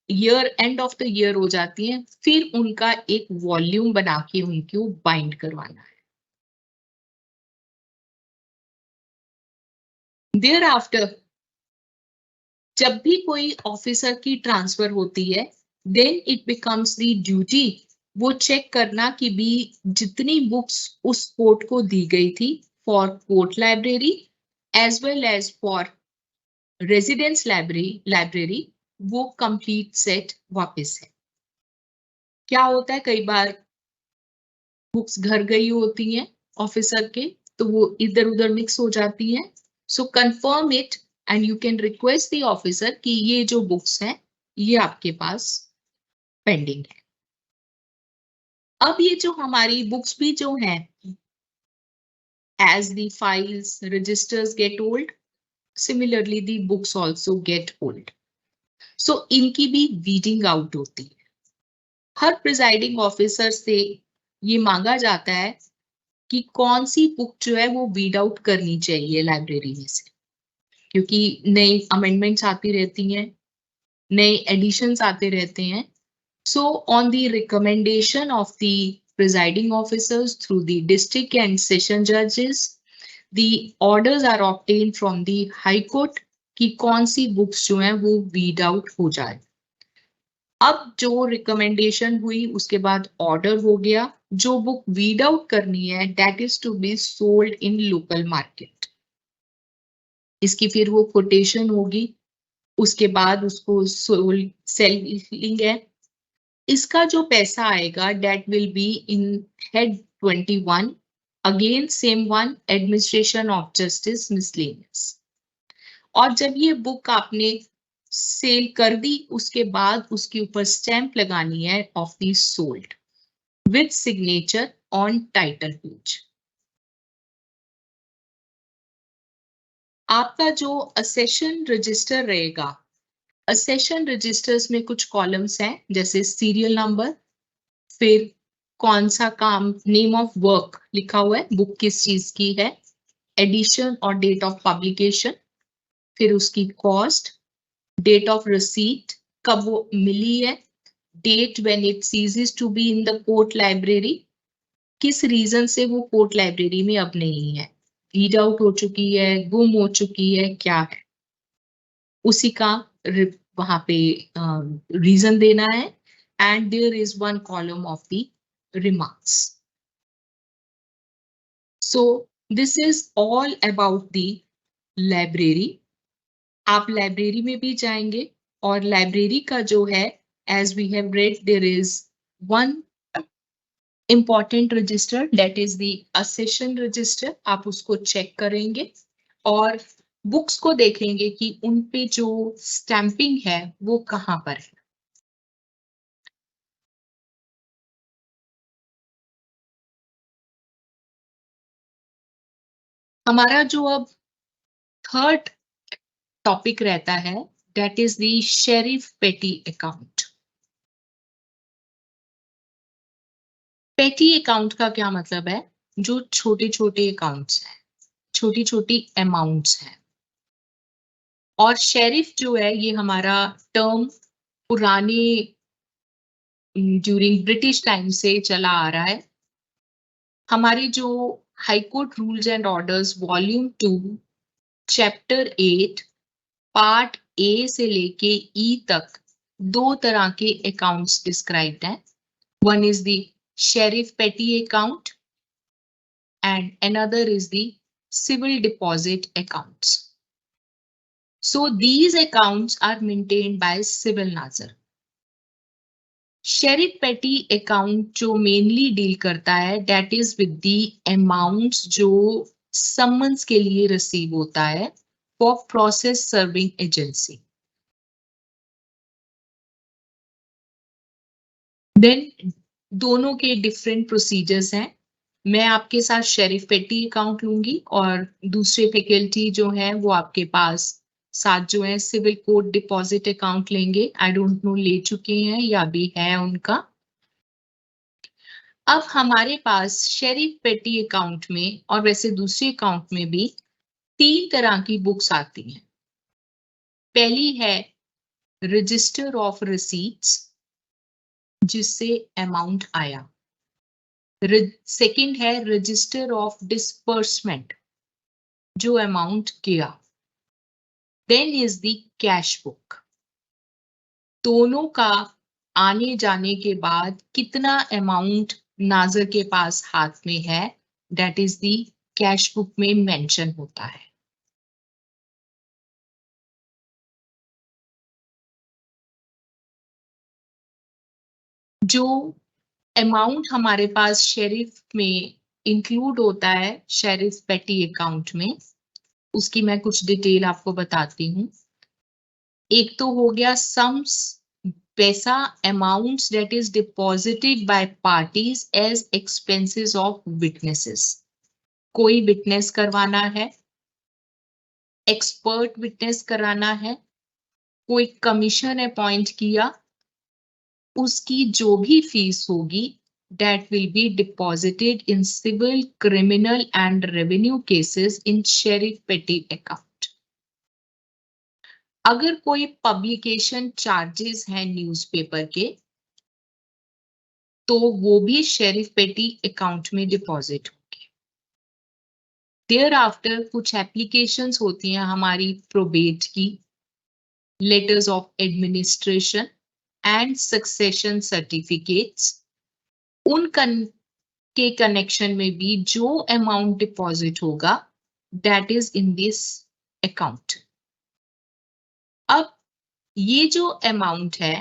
year and of the year हो जाती है, फिर उनका एक वॉल्यूम बना के उनको बाइंड करवाना है। देयर आफ्टर जब भी कोई ऑफिसर की ट्रांसफर होती है, then it becomes the duty वो चेक करना कि भी जितनी बुक्स उस कोर्ट को दी गई थी for court library as well as for residence library वो कंप्लीट सेट वापस है। क्या होता है, कई बार बुक्स घर गई होती हैं ऑफिसर के, तो वो इधर उधर मिक्स हो जाती हैं। So confirm it and you can request the officer कि ये जो बुक्स हैं ये आपके पास पेंडिंग है। अब ये जो हमारी बुक्स भी जो हैं, as the files registers get old, similarly the books also get old. So इनकी भी weeding out होती है। हर प्रिजाइडिंग ऑफिसर से ये मांगा जाता है कि कौन सी बुक जो है वो वीड आउट करनी चाहिए लाइब्रेरी में से, क्योंकि नई अमेंडमेंट्स आती रहती हैं, नए एडिशंस आते रहते हैं। So on the recommendation of the presiding officers through the district and session judges, the orders are obtained from the high court कि कौन सी बुक्स जो हैं वो वीड आउट हो जाए। अब जो रिकमेंडेशन हुई उसके बाद ऑर्डर हो गया, जो बुक वीड आउट करनी है that is to be sold in local market. इसकी फिर वो कोटेशन होगी, उसके बाद उसको सेलिंग है। इसका जो पैसा आएगा that will be in head 21, again same one, administration of justice miscellaneous. और जब ये बुक आपने सेल कर दी उसके बाद उसके ऊपर स्टैंप लगानी है of the sold with signature on title page. आपका जो असेशन रजिस्टर रहेगा, असेशन रजिस्टर्स में कुछ कॉलम्स हैं जैसे सीरियल नंबर, फिर कौन सा काम, नेम ऑफ वर्क लिखा हुआ है, बुक किस चीज की है, एडिशन और डेट ऑफ पब्लिकेशन, फिर उसकी कॉस्ट, डेट ऑफ रिसीट, कब वो मिली है, date when it ceases to be in the court library, किस रीजन से वो कोर्ट लाइब्रेरी में अब नहीं है, रीड आउट हो चुकी है, गुम हो चुकी है, क्या है, उसी का वहां पे रीजन देना है। And there is one column of the remarks. So this is all about the library. आप लाइब्रेरी में भी जाएंगे और लाइब्रेरी का जो है, as we have read, there is one important register that is the accession register, आप उसको चेक करेंगे और बुक्स को देखेंगे कि उन पे जो स्टैंपिंग है वो कहाँ पर है। हमारा जो अब थर्ड टॉपिक रहता है that is the sheriff petty account. पेटी अकाउंट का क्या मतलब है? जो छोटे छोटे अकाउंट्स हैं, छोटी छोटी अमाउंट्स हैं। और शेरिफ जो है ये हमारा टर्म पुराने ड्यूरिंग ब्रिटिश टाइम से चला आ रहा है। हमारे जो high court rules and orders volume 2 chapter 8 part A से लेके ई तक दो तरह के अकाउंट्स डिस्क्राइब्ड हैं। One is the sheriff petty account and another is the civil deposit accounts. So these accounts are maintained by civil nazar. Sheriff petty account जो mainly deal करता है that is with the amounts जो summons के लिए receive होता है for process serving agency. देन दोनों के डिफरेंट प्रोसीजर्स हैं। मैं आपके साथ शेरिफ पेटी अकाउंट लूंगी और दूसरे फैकल्टी जो है वो आपके पास साथ जो है सिविल कोड डिपॉजिट अकाउंट लेंगे। आई डोंट नो ले चुके हैं या भी है उनका। अब हमारे पास शेरिफ पेटी अकाउंट में और वैसे दूसरे अकाउंट में भी तीन तरह की बुक्स आती हैं। पहली है रजिस्टर ऑफ रिसीट्स जिससे अमाउंट आया। सेकंड है रजिस्टर ऑफ डिस्पर्समेंट जो अमाउंट गया। Then is the cash book, दोनों का आने जाने के बाद कितना अमाउंट नाजर के पास हाथ में है that is the cash book में मेंशन होता है। जो अमाउंट हमारे पास शेरिफ में इंक्लूड होता है शेरिफ पेटी अकाउंट में, उसकी मैं कुछ डिटेल आपको बताती हूँ। एक तो हो गया सम्स पैसा amounts that is deposited by parties as expenses of witnesses. कोई विटनेस करवाना है, एक्सपर्ट विटनेस कराना है, कोई कमीशन अपॉइंट किया, उसकी जो भी फीस होगी that will be deposited in civil, criminal and revenue cases in sheriff petty account. अगर कोई पब्लिकेशन चार्जेस हैं न्यूज़पेपर के तो वो भी शेरिफ पेटी अकाउंट में डिपॉजिट होंगे। देयर आफ्टर कुछ एप्लीकेशंस होती हैं हमारी प्रोबेट की, letters of administration and succession certificates, उन के कनेक्शन में भी जो अमाउंट डिपॉजिट होगा that is in this account. अब ये जो अमाउंट है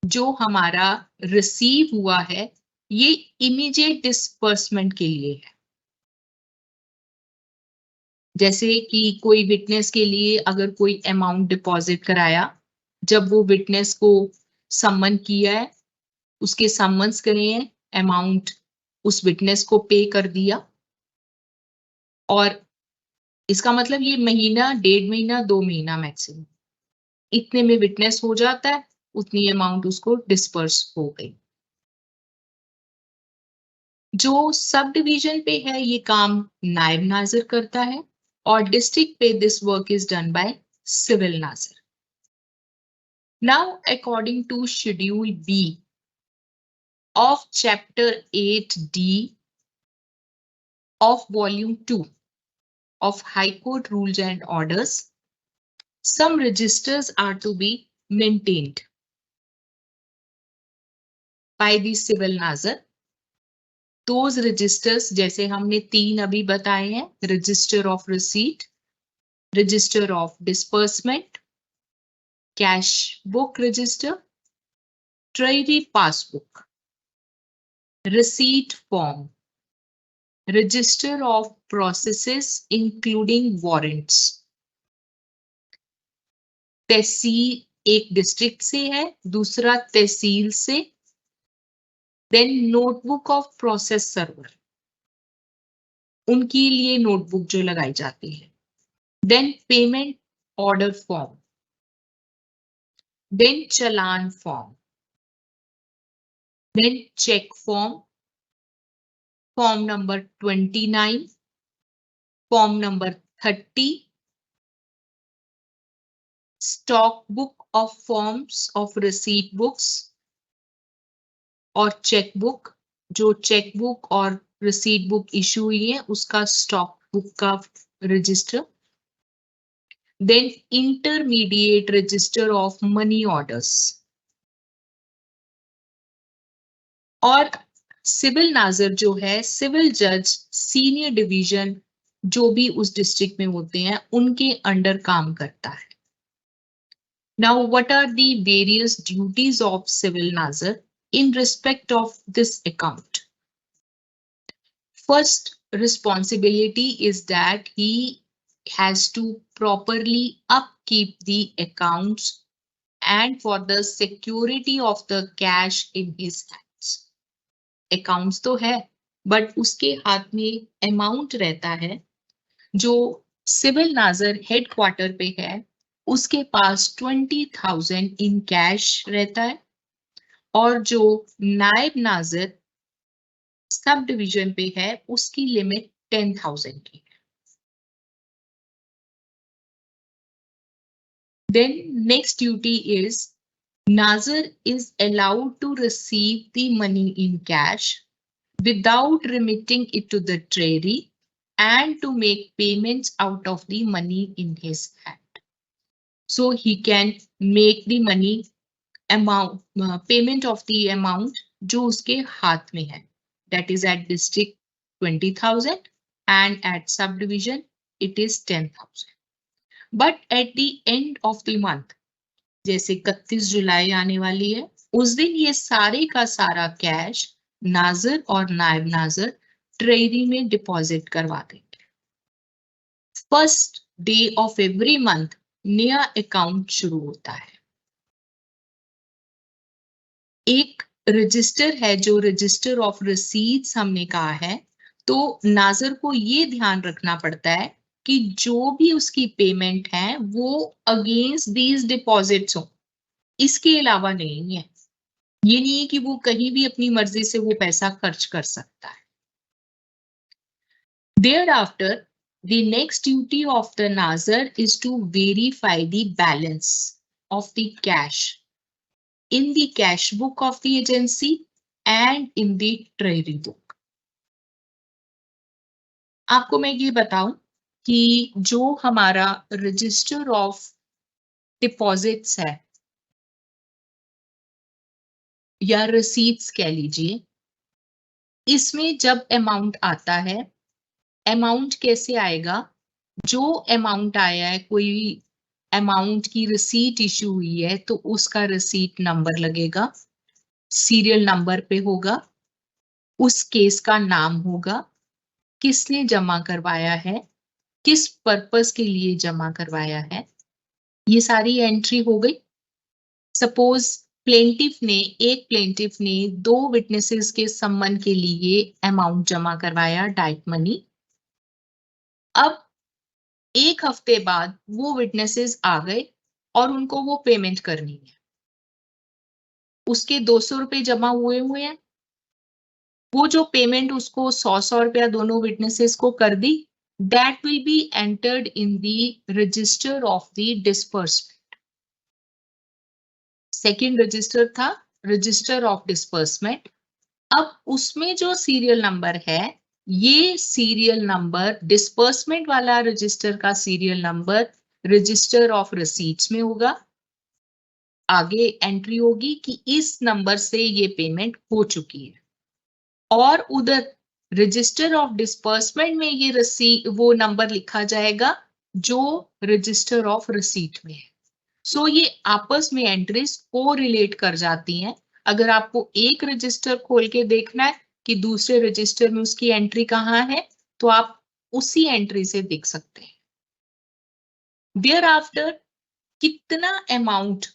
जो हमारा रिसीव हुआ है ये इमीडिएट डिस्पर्समेंट के लिए है। जैसे कि कोई विटनेस के लिए अगर कोई अमाउंट डिपॉजिट कराया, जब वो विटनेस को सम्मन किया है, उसके सम्मन्स करे हैं, अमाउंट उस विटनेस को पे कर दिया और इसका मतलब ये महीना, 1.5 महीना, 2 महीना मैक्सिमम इतने में विटनेस हो जाता है, उतनी अमाउंट उसको डिस्पर्स हो गई। जो सब डिवीजन पे है ये काम नायब नाजिर करता है और डिस्ट्रिक्ट पे this work is done by civil नाजिर। Now according to schedule B of chapter 8D of volume 2 of High Court Rules and Orders, some registers are to be maintained by the civil nazir. Those registers जैसे हमने 3 अभी बताए हैं, register of receipt, register of disbursement, cash book register, treasury passbook. receipt form, register of processes including warrants. तहसील एक district से है, दूसरा तहसील से. Then notebook of process server, उनके लिए नोटबुक जो लगाई जाती है. Then payment order form, then challan form, then cheque form, form number 29, form number 30, stock book of forms of receipt books और चेक बुक, जो चेक बुक और रिसीट बुक इशू हुई है उसका स्टॉक बुक का register. Then intermediate register of money orders. और civil nazar जो है, सिविल जज सीनियर डिवीजन जो भी उस डिस्ट्रिक्ट में होते हैं उनके अंडर काम करता है. Now, what are the various duties of civil nazir in respect of this account? First responsibility is that he has to properly upkeep the accounts and for the security of the cash in his hands. Accounts तो है, but उसके हाथ में amount रहता है जो civil नाजर headquarter पे है, उसके पास 20,000 इन कैश रहता है और जो नायब नाजिर सब डिवीजन पे है उसकी लिमिट 10,000 की है. Then next duty is Nazir is allowed to receive the money in cash without remitting it to the treasury and to make payments out of the money in his hand. So he can make the money amount, payment of the amount जो उसके हाथ में है. That is at district 20,000 and at subdivision it is 10,000. But at the end of the month, जैसे 31 जुलाई आने वाली है, उस दिन ये सारे का सारा कैश नाजिर और नायब नाजिर ट्रेजरी में डिपॉजिट करवा देंगे. First day of every month नया अकाउंट शुरू होता है. एक रजिस्टर है जो रजिस्टर ऑफ रिसीट्स हमने कहा है, तो नाजिर को ये ध्यान रखना पड़ता है कि जो भी उसकी पेमेंट है वो अगेंस्ट दीज डिपॉजिट्स हो, इसके अलावा नहीं है. ये नहीं है कि वो कहीं भी अपनी मर्जी से वो पैसा खर्च कर सकता है. Thereafter, the next duty of the Nazir is to verify the balance of the cash in the cash book of the agency and in the treasury book. आपको मैं ये बताऊं कि जो हमारा रजिस्टर ऑफ डिपॉजिट्स है या रिसीट्स कह लीजिए, इसमें जब अमाउंट आता है, अमाउंट कैसे आएगा? जो अमाउंट आया है, कोई अमाउंट की रिसीट इशू हुई है तो उसका रिसीट नंबर लगेगा, सीरियल नंबर पे होगा, उस केस का नाम होगा, किसने जमा करवाया है, किस पर्पस के लिए जमा करवाया है, ये सारी एंट्री हो गई. सपोज एक प्लेंटिफ ने 2 विटनेसेस के सम्मन के लिए अमाउंट जमा करवाया, डाइट मनी. अब एक हफ्ते बाद वो विटनेसेस आ गए और उनको वो पेमेंट करनी है. उसके 200 रुपए जमा हुए हैं, वो जो पेमेंट उसको 100 रुपया दोनों विटनेसेस को कर दी, that will be entered in the register of the disbursement. Second register था रजिस्टर ऑफ डिस्पर्समेंट. अब उसमें जो सीरियल नंबर है, ये सीरियल नंबर डिस्पर्समेंट वाला रजिस्टर का serial number register of receipts में होगा. आगे एंट्री होगी कि इस नंबर से ये पेमेंट हो चुकी है, और उधर रजिस्टर ऑफ डिस्पर्समेंट में ये वो नंबर लिखा जाएगा जो रजिस्टर ऑफ रिसीट में है. सो ये आपस में एंट्रीज को रिलेट कर जाती हैं. अगर आपको एक रजिस्टर खोल के देखना है कि दूसरे रजिस्टर में उसकी एंट्री कहाँ है, तो आप उसी एंट्री से देख सकते हैं। देयर आफ्टर कितना अमाउंट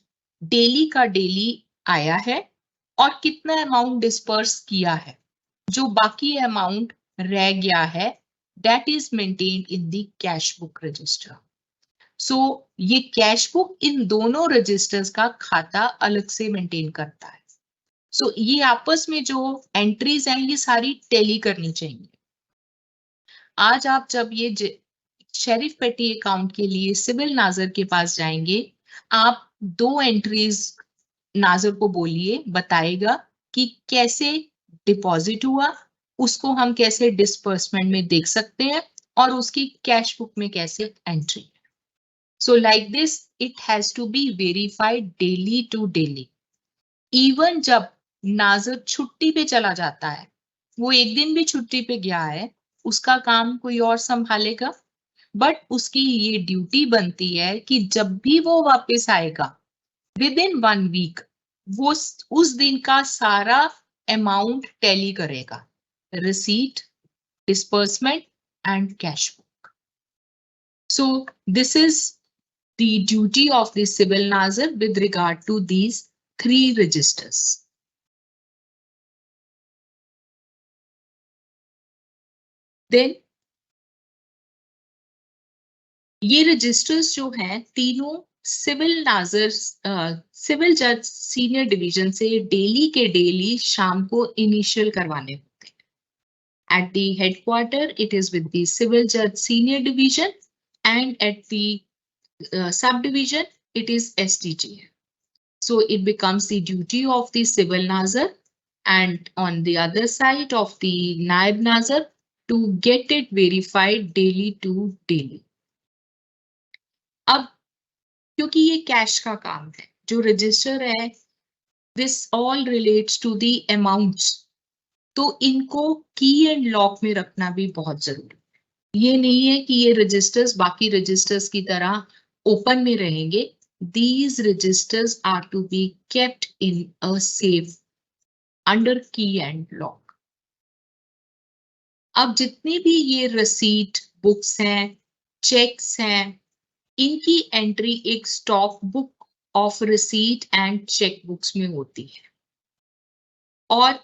डेली का डेली आया है और कितना अमाउंट डिस्पर्स किया है, जो बाकी अमाउंट रह गया है, that is maintained in the cash book register. So ये कैश बुक इन दोनों रजिस्टर्स का खाता अलग से मेंटेन करता है। सो ये आपस में जो एंट्रीज हैं ये सारी टैली करनी चाहिए। आज आप जब ये शेरिफ पेटी अकाउंट के लिए सिविल नाजर के पास जाएंगे, आप 2 एंट्रीज नाजर को बोलिए, बताएगा कि कैसे डिपॉजिट हुआ, उसको हम कैसे डिस्पर्समेंट में देख सकते हैं और उसकी कैश बुक में कैसे entry. So like this it has to be verified daily to daily. Even जब नाजर छुट्टी पे चला जाता है, वो एक दिन भी छुट्टी पे गया है, उसका काम कोई और संभालेगा, बट उसकी ये ड्यूटी बनती है कि जब भी वो वापस आएगा विद इन 1 वीक वो उस दिन का सारा अमाउंट टैली करेगा, receipt, disbursement and cash book. So this is the duty of the civil नाजर with regard to these 3 registers. Then ये रजिस्टर्स जो हैं तीनों सिविल नाजर सिविल जज सीनियर डिवीजन से डेली के डेली शाम को इनिशियल करवाने होते हैं। At the headquarter it is with the civil जज senior division and at the sub division it is SDGF. So it becomes the duty of the civil nazar and on the other side of the naib nazar to get it verified daily to daily. अब क्योंकि ये cash का काम है, जो register है this all relates to the amounts, तो इनको की एंड लॉक में रखना भी बहुत जरूरी है। ये नहीं है कि ये रजिस्टर्स बाकी रजिस्टर्स की तरह ओपन में रहेंगे। These registers are to be kept in a safe under key and lock. अब जितनी भी ये रसीट बुक्स हैं, चेक्स हैं, इनकी एंट्री एक stock book of receipt and cheque books में होती है और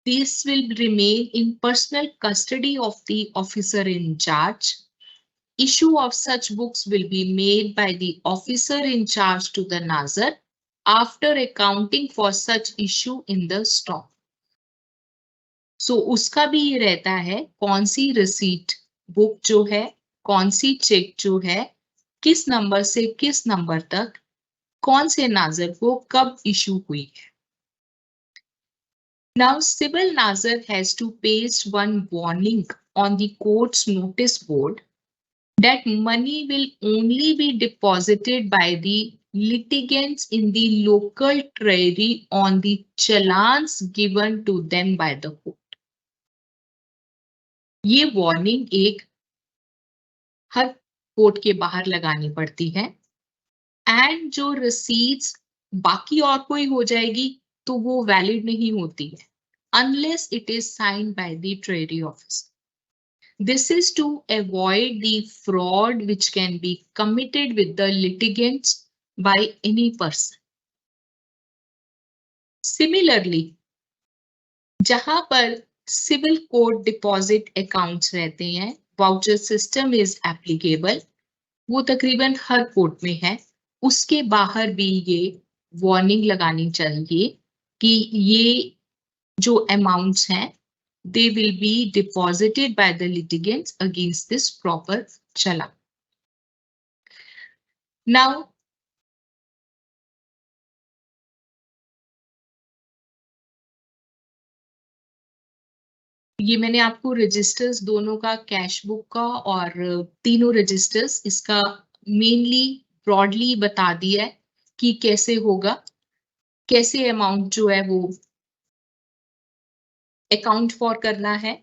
this will remain in personal custody of the officer in charge. Issue of such books will be made by the officer in charge to the Nazir after accounting for such issue in the stock. So उसका भी ये रहता है कौन सी receipt book जो है, कौन सी check जो है, किस नंबर से किस नंबर तक कौन से नाजर को कब इशू हुई है। Now civil nazir has to paste one warning on the court's notice board that money will only be deposited by the litigants in the local treasury on the challans given to them by the court. ये warning एक हर court के बाहर लगानी पड़ती है and जो रसीट्स बाकी और कोई हो जाएगी तो वो वैलिड नहीं होती है unless it is signed by the treasury officer. This is to avoid the fraud which can be committed with the litigants by any person. Similarly, जहां पर सिविल कोर्ट डिपॉजिट अकाउंट्स रहते हैं, वाउचर सिस्टम इज एप्लीकेबल, वो तकरीबन हर court में है, उसके बाहर भी ये वार्निंग लगानी चाहिए कि ये जो अमाउंट्स हैं they will be deposited by the litigants against this proper challan. Now, ये मैंने आपको रजिस्टर्स दोनों का, कैश बुक का और तीनों रजिस्टर्स, इसका मेनली ब्रॉडली बता दिया है कि कैसे होगा, कैसे अमाउंट जो है वो अकाउंट फॉर करना है,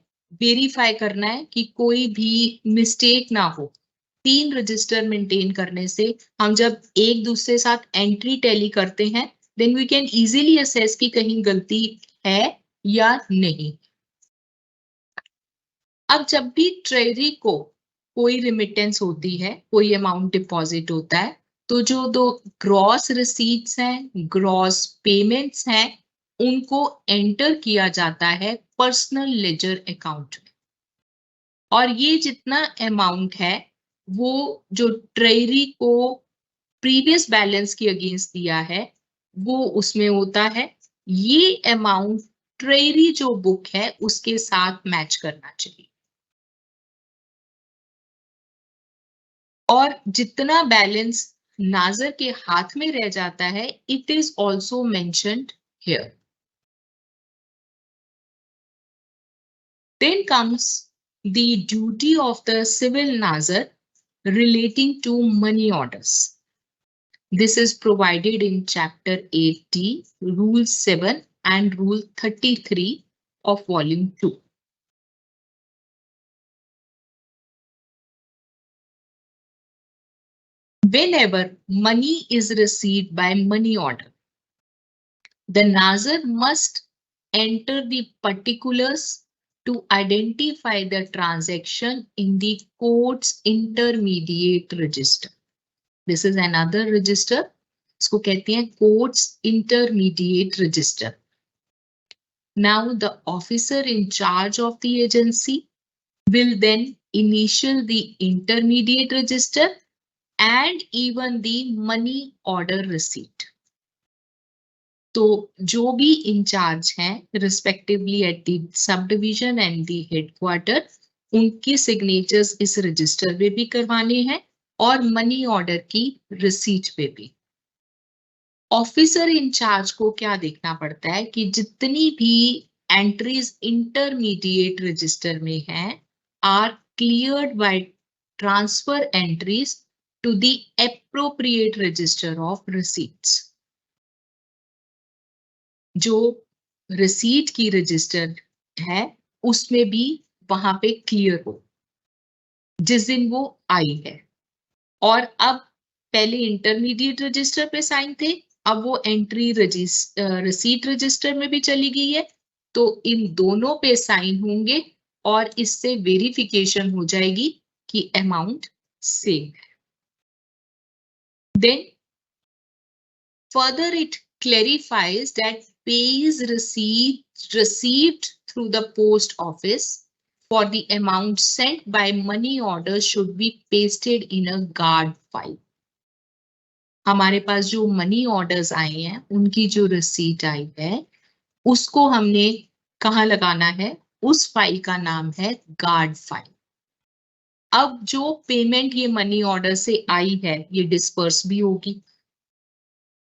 वेरीफाई करना है कि कोई भी मिस्टेक ना हो। 3 रजिस्टर मेंटेन करने से हम जब एक दूसरे साथ एंट्री टैली करते हैं then we can easily assess कि कहीं गलती है या नहीं। अब जब भी ट्रेजरी को कोई रिमिटेंस होती है, कोई अमाउंट डिपॉजिट होता है, तो जो दो ग्रॉस रिसीट्स हैं, ग्रॉस पेमेंट्स हैं, उनको एंटर किया जाता है पर्सनल लेजर अकाउंट में। और ये जितना अमाउंट है वो जो ट्रेजरी को प्रीवियस बैलेंस के अगेंस्ट दिया है वो उसमें होता है। ये अमाउंट ट्रेजरी जो बुक है उसके साथ मैच करना चाहिए। और जितना बैलेंस नाजर के हाथ में रह जाता है, it is also mentioned here. Then comes the duty of the civil nazar relating to money orders. This is provided in chapter 8D, rule 7 and rule 33 of volume 2. Whenever money is received by money order, the nazar must enter the particulars to identify the transaction in the court's intermediate register. This is another register. इसको कहते हैं court's intermediate register. Now the officer in charge of the agency will then initial the intermediate register and even the money order receipt. तो जो भी in charge हैं respectively eight the sub division and the headquarter, उनकी signatures इस register पे भी करवाने हैं और मनी ऑर्डर की रिसीट पे भी। ऑफिसर इंचार्ज को क्या देखना पड़ता है कि जितनी भी एंट्रीज इंटरमीडिएट रजिस्टर में हैं are cleared by transfer entries to the appropriate register of receipts. जो रिसीट की रजिस्टर है उसमें भी वहां पे क्लियर हो जिस दिन वो आई है। और अब पहले इंटरमीडिएट रजिस्टर पे साइन थे, अब वो एंट्री रिसीट रजिस्टर में भी चली गई है, तो इन दोनों पे साइन होंगे और इससे वेरिफिकेशन हो जाएगी कि अमाउंट सेम है। Then further it clarifies that pays received through the post office for the amount sent by money order should be pasted in a guard file. हमारे पास जो मनी ऑर्डर्स आए हैं उनकी जो रिसीट आई है उसको हमने कहाँ लगाना है, उस फाइल का नाम है गार्ड फाइल। अब जो पेमेंट ये मनी ऑर्डर से आई है ये डिस्पर्स भी होगी।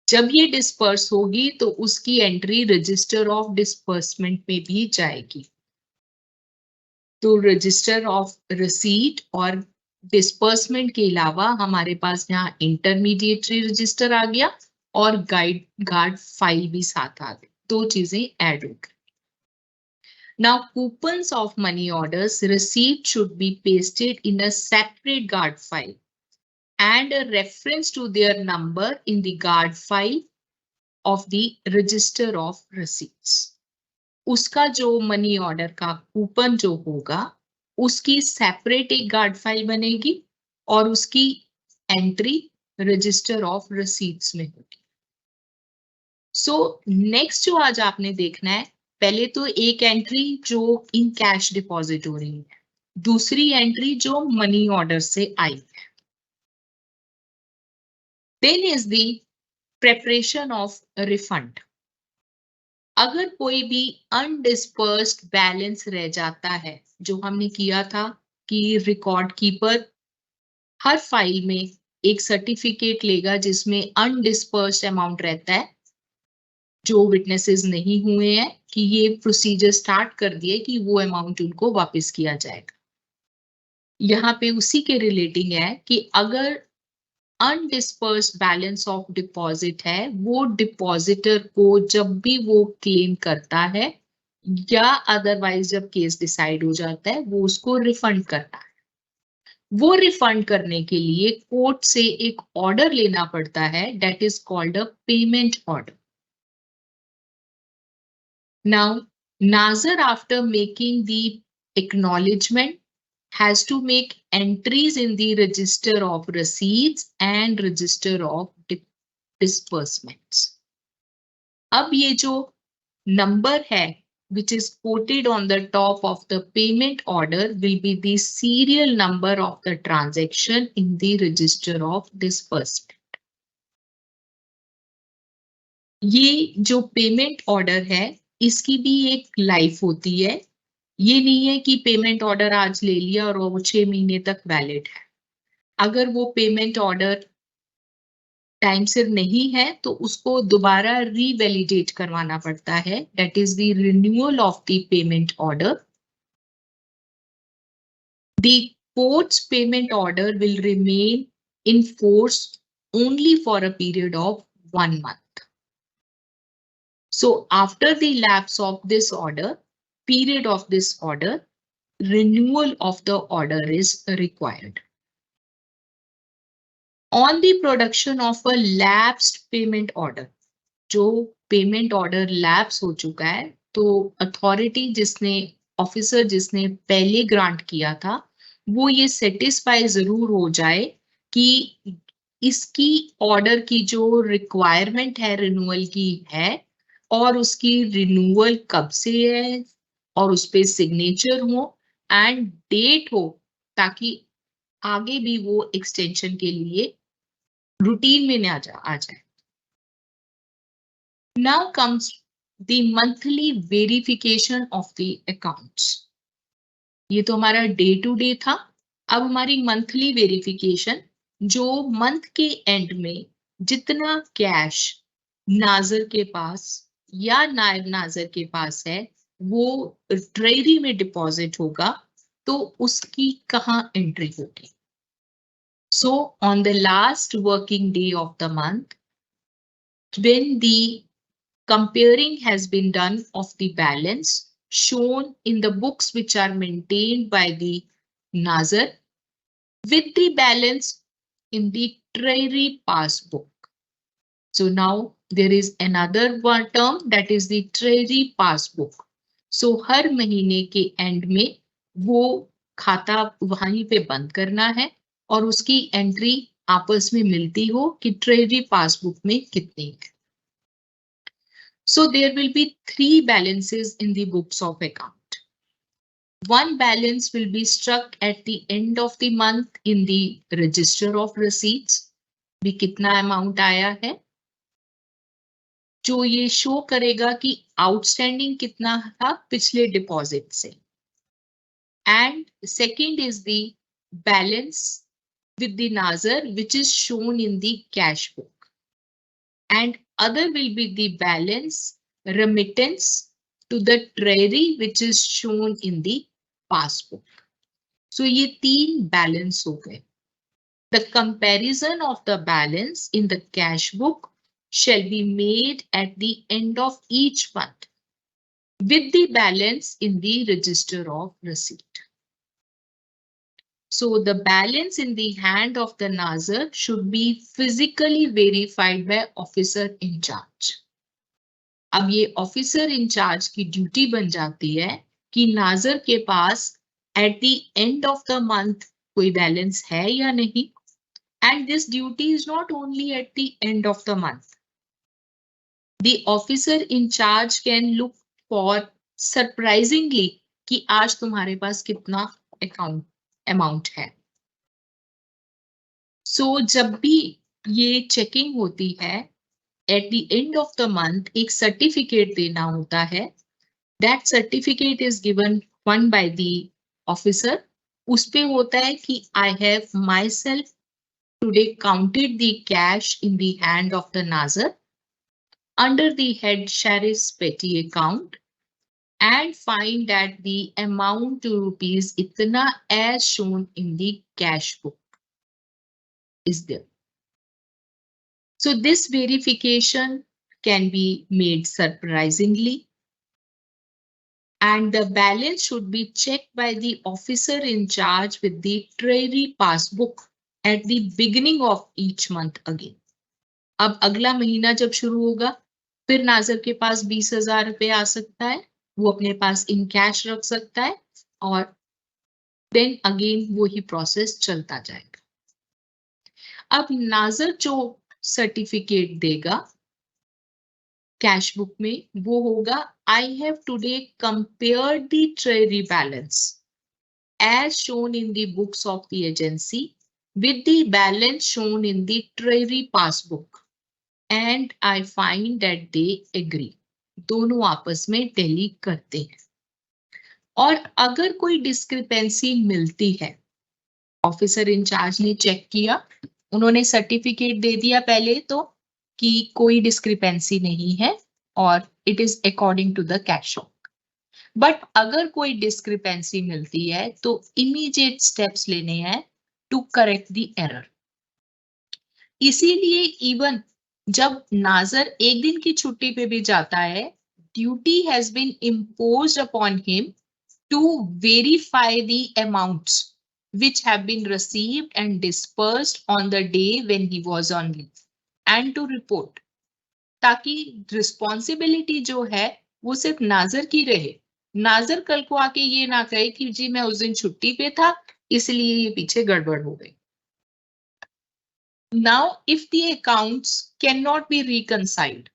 जब ये डिस्पर्स होगी तो उसकी एंट्री रजिस्टर ऑफ डिस्पर्समेंट में भी जाएगी। तो रजिस्टर ऑफ रिसीट और डिस्पर्समेंट के अलावा हमारे पास यहाँ इंटरमीडिएटरी रजिस्टर आ गया और गार्ड फाइल भी साथ आ गई, दो चीजें ऐड हो गई। Now coupons of money orders received should be pasted in a separate guard file and a reference to their number in the guard file of the register of receipts. उसका जो money order का coupon जो होगा उसकी separate एक guard file बनेगी और उसकी एंट्री रजिस्टर ऑफ रिसीट्स में होगी। सो नेक्स्ट जो आज आपने देखना है, पहले तो एक एंट्री जो इन कैश डिपॉजिट हो रही है, दूसरी एंट्री जो मनी ऑर्डर से आई है। Then is the preparation of refund. अगर कोई भी अनडिस्पर्स्ड बैलेंस रह जाता है, जो हमने किया था कि रिकॉर्ड कीपर हर फाइल में एक सर्टिफिकेट लेगा जिसमें अनडिस्पर्स्ड अमाउंट रहता है, जो विटनेसेस नहीं हुए हैं कि ये प्रोसीजर स्टार्ट कर दिए कि वो अमाउंट उनको वापस किया जाएगा। यहाँ पे उसी के रिलेटिंग है कि अगर अनडिस्पर्स्ड बैलेंस ऑफ डिपॉजिट है, वो डिपॉजिटर को जब भी वो क्लेम करता है या अदरवाइज जब केस डिसाइड हो जाता है वो उसको रिफंड करना है। वो रिफंड करने के लिए कोर्ट से एक ऑर्डर लेना पड़ता है, that is called a payment order. Now Nazir, after making the acknowledgement, has to make entries in the register of receipts and register of disbursements. अब ये जो number है which is quoted on the top of the payment order will be the serial number of the transaction in the register of disbursement. ये जो payment order है इसकी भी एक लाइफ होती है. ये नहीं है कि पेमेंट ऑर्डर आज ले लिया और वो 6 महीने तक वैलिड है. अगर वो पेमेंट ऑर्डर टाइम सिर नहीं है तो उसको दोबारा रीवैलिडेट करवाना पड़ता है. That is the renewal of the payment order. The courts payment order will remain in force only for a period of 1 month. So after the lapse of this order, period of this order, renewal of the order is required. On the production of a lapsed payment order, जो payment order lapse हो चुका है तो authority officer जिसने पहले grant किया था वो ये सेटिस्फाई जरूर हो जाए कि इसकी ऑर्डर की जो रिक्वायरमेंट है रिन्यूअल की है और उसकी रिन्यूअल कब से है और उस पे सिग्नेचर हो एंड डेट हो ताकि आगे भी वो एक्सटेंशन के लिए रूटीन में आ जाए. Now comes the monthly verification of the accounts. ये तो हमारा डे टू डे था. अब हमारी मंथली वेरिफिकेशन जो मंथ के एंड में जितना कैश नाजर के पास या नायब नाजर के पास है वो ट्रेजरी में डिपॉजिट होगा तो उसकी कहाँ एंट्री होगी. So on the last working day of the month, when the comparing has been done of the balance shown in the books which are maintained by the Nazir with the balance in the treasury passbook. So now there is another one term that is the treasury passbook. So हर महीने के and में वो खाता वहीं पे बंद करना है और उसकी एंट्री आपस में मिलती हो कि ट्रेजरी पासबुक में कितनी है. So there will be 3 balances in the books of account. One balance will be struck at the end of the month in the register of receipts. भी कितना अमाउंट आया है जो ये शो करेगा कि आउटस्टैंडिंग कितना था पिछले डिपॉजिट से. And second is the balance with the Nazir which is shown in the cash book. And other will be the balance remittance to the treasury which is shown in the passbook. So ये 3 balance हो गए. The comparison of the balance in the cash book shall be made at the end of each month with the balance in the register of receipt. So the balance in the hand of the Nazir should be physically verified by officer in charge. अब ये officer in charge की duty बन जाती है कि नाजर के पास at the end of the month कोई बैलेंस है या नहीं. And this duty is not only at the end of the month. The officer incharge can look for surprisingly कि आज तुम्हारे पास कितना अमाउंट है. सो जब भी ये चेकिंग होती है at the end of the month एक सर्टिफिकेट देना होता है. That certificate is given one by the officer. उस पे होता है कि I have myself today counted the cash in the hand of the nazir under the head sheriff's petty account and find that the amount to rupees itna as shown in the cash book is there. So this verification can be made surprisingly and the balance should be checked by the officer in charge with the treasury passbook at the beginning of each month again. अब अगला महीना जब शुरू होगा फिर नाजर के पास 20,000 रुपए आ सकता है वो अपने पास इन कैश रख सकता है और देन अगेन वो ही प्रोसेस चलता जाएगा। अब नाजर जो सर्टिफिकेट देगा कैश बुक में वो होगा I have today compared the treasury balance as shown in the books of the agency with the balance shown in the treasury passbook and I find that they agree। दोनों आपस में tally करते हैं और अगर कोई डिस्क्रिपेंसी मिलती है, ऑफिसर इंचार्ज ने चेक किया, उन्होंने सर्टिफिकेट दे दिया पहले तो कि कोई डिस्क्रिपेंसी नहीं है और it is according to the cash book. But अगर कोई डिस्क्रिपेंसी मिलती है तो इमीडिएट स्टेप्स लेने हैं टू करेक्ट द एरर। इसीलिए इवन जब नाजर एक दिन की छुट्टी पे भी जाता है, duty has been imposed upon him to verify the amounts which have been received and dispersed on the day when he was on leave and to report, ताकि रिस्पॉन्सिबिलिटी जो है वो सिर्फ नाजर की रहे। नाजर कल को आके ये ना कहे कि जी मैं उस दिन छुट्टी पे था इसलिए ये पीछे गड़बड़ हो गई। Now if the accounts can not be reconciled,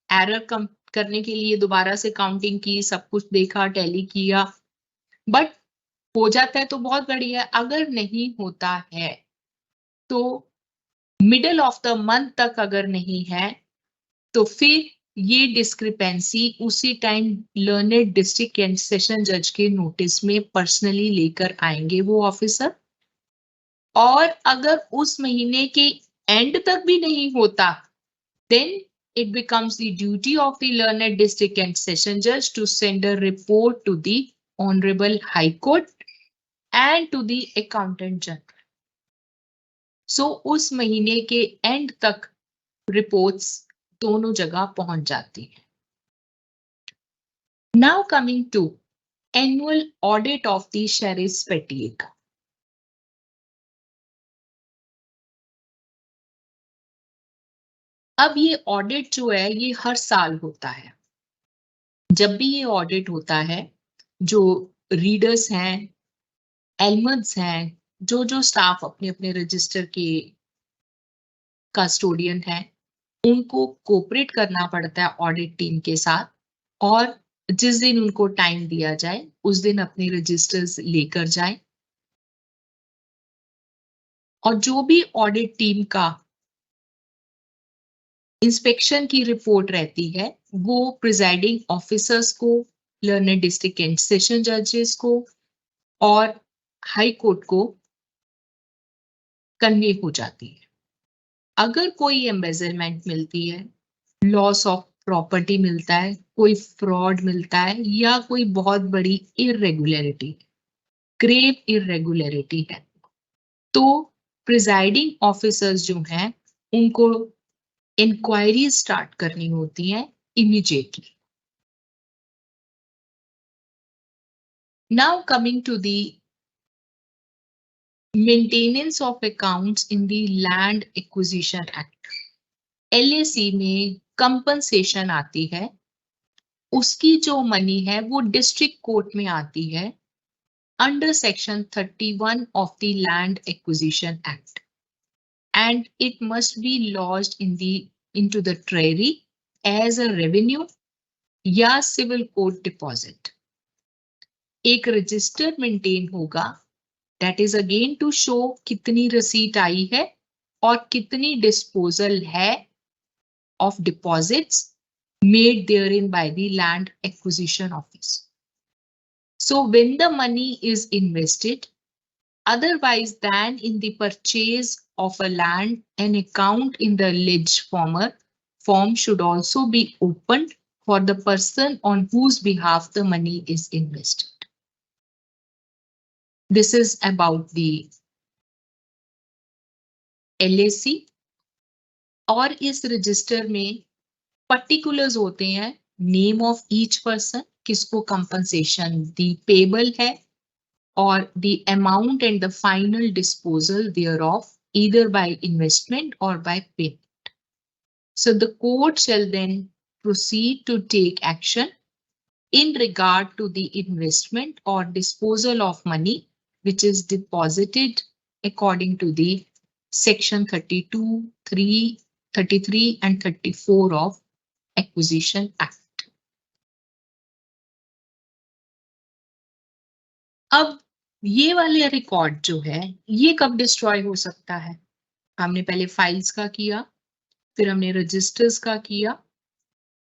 error कम करने के लिए दोबारा से काउंटिंग की, सब कुछ देखा, टैली किया, बट हो जाता है तो बहुत बढ़िया, अगर नहीं होता है तो मिडल ऑफ द मंथ तक अगर नहीं है तो फिर ये डिस्क्रिपेंसी उसी time learned district and session जज के नोटिस में पर्सनली लेकर आएंगे वो ऑफिसर। और अगर उस महीने के एंड तक भी नहीं होता then it becomes the duty of the learned district and session judge to send a report to the Honorable High Court and to the Accountant General. So उस महीने के एंड तक रिपोर्ट्स दोनों जगह पहुंच जाती है। Now coming to annual audit of the Sheriff's Petiaca. अब ये ऑडिट जो है ये हर साल होता है। जब भी ये ऑडिट होता है, जो रीडर्स हैं, एल्मर्स हैं, जो स्टाफ अपने अपने रजिस्टर के कस्टोडियन हैं, उनको कोऑपरेट करना पड़ता है ऑडिट टीम के साथ और जिस दिन उनको टाइम दिया जाए उस दिन अपने रजिस्टर्स लेकर जाएं। और जो भी ऑडिट टीम का इंस्पेक्शन की रिपोर्ट रहती है वो प्रिजाइडिंग ऑफिसर्स को, लर्नेड डिस्ट्रिक्ट एंड सेशन जजेस को और हाई कोर्ट को कन्वे हो जाती है। अगर कोई एम्बेजलमेंट मिलती है, लॉस ऑफ प्रॉपर्टी मिलता है, कोई फ्रॉड मिलता है या कोई बहुत बड़ी इरेगुलरिटी, ग्रेव इरेगुलरिटी है, तो प्रिजाइडिंग ऑफिसर्स जो हैं उनको इंक्वायरी स्टार्ट करनी होती है immediately. Now coming to the maintenance of accounts in the land acquisition act, LAC में कंपनसेशन आती है, उसकी जो मनी है वो डिस्ट्रिक्ट कोर्ट में आती है under section 31 of the land acquisition act and it must be lodged into the treasury as a revenue या सिविल कोर्ट डिपॉजिट। एक रजिस्टर मेंटेन होगा, that is again to show कितनी receipt आई है और कितनी डिस्पोजल है of deposits made therein by the land acquisition office. So when the money is invested otherwise than in the purchase of a land, an account in the ledge form should also be opened for the person on whose behalf the money is invested. This is about the LAC. और इस register में particulars होते हैं, name of each person, किसको compensation दी payable है, or the amount and the final disposal thereof either by investment or by payment. So the court shall then proceed to take action in regard to the investment or disposal of money which is deposited according to the section 32, 3, 33 and 34 of Acquisition Act. अब ये वाले record जो है ये कब destroy हो सकता है? हमने पहले फाइल्स का किया, फिर हमने रजिस्टर्स का किया,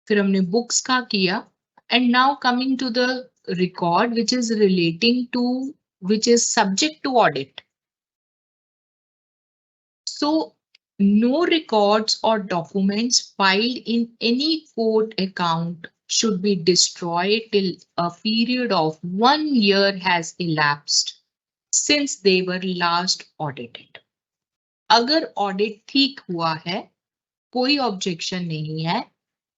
फिर हमने बुक्स का किया, and now coming to the record which is relating to, which is subject to audit. So no records or documents filed in any court account should be destroyed till a period of 1 year has elapsed since they were last audited. अगर audit ठीक हुआ है, कोई objection नहीं है,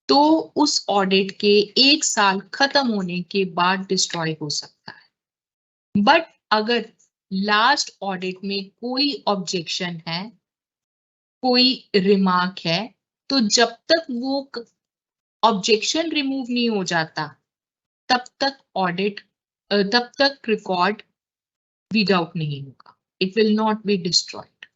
तो उस audit के 1 साल खत्म होने के बाद डिस्ट्रॉय हो सकता है। बट अगर लास्ट ऑडिट में कोई ऑब्जेक्शन है, कोई रिमार्क है, तो जब तक वो ऑब्जेक्शन रिमूव नहीं हो जाता, तब तक रिकॉर्ड रीड आउट नहीं होगा। It will not be destroyed.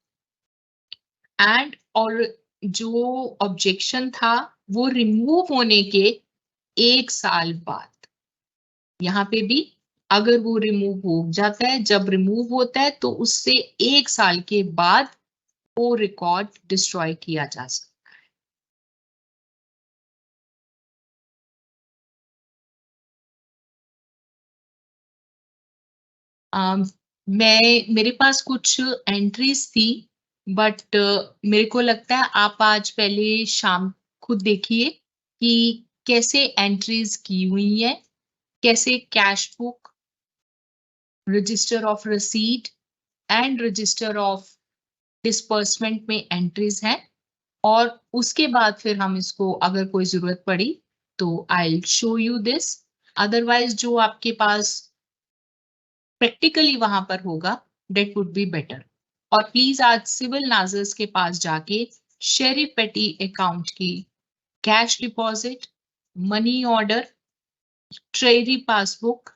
And और जो ऑब्जेक्शन था वो रिमूव होने के 1 साल बाद, यहाँ पे भी अगर वो रिमूव हो जाता है, जब रिमूव होता है तो उससे 1 साल के बाद वो रिकॉर्ड डिस्ट्रॉय किया जा सकता है। मेरे पास कुछ एंट्रीज थी, बट मेरे को लगता है आप आज पहले शाम खुद देखिए कि कैसे एंट्रीज की हुई है, कैसे cash book, register of receipt and register of disbursement में एंट्रीज हैं, और उसके बाद फिर हम इसको अगर कोई जरूरत पड़ी तो I will show you this. Otherwise जो आपके पास प्रैक्टिकली वहां पर होगा डेट वुड बी बेटर। और प्लीज आज सिविल नाजर्स के पास जाके शेरिफ पेटी अकाउंट की cash deposit, money order, treasury passbook,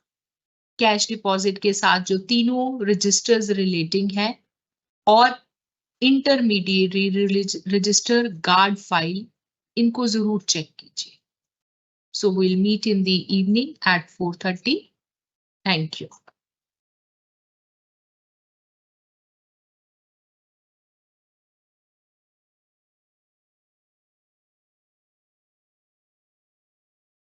cash deposit के साथ जो तीनों रजिस्टर्स रिलेटिंग है, और इंटरमीडिएटरी रजिस्टर गार्ड फाइल, इनको जरूर चेक कीजिए। So will meet in the evening at 4:30। Thank you.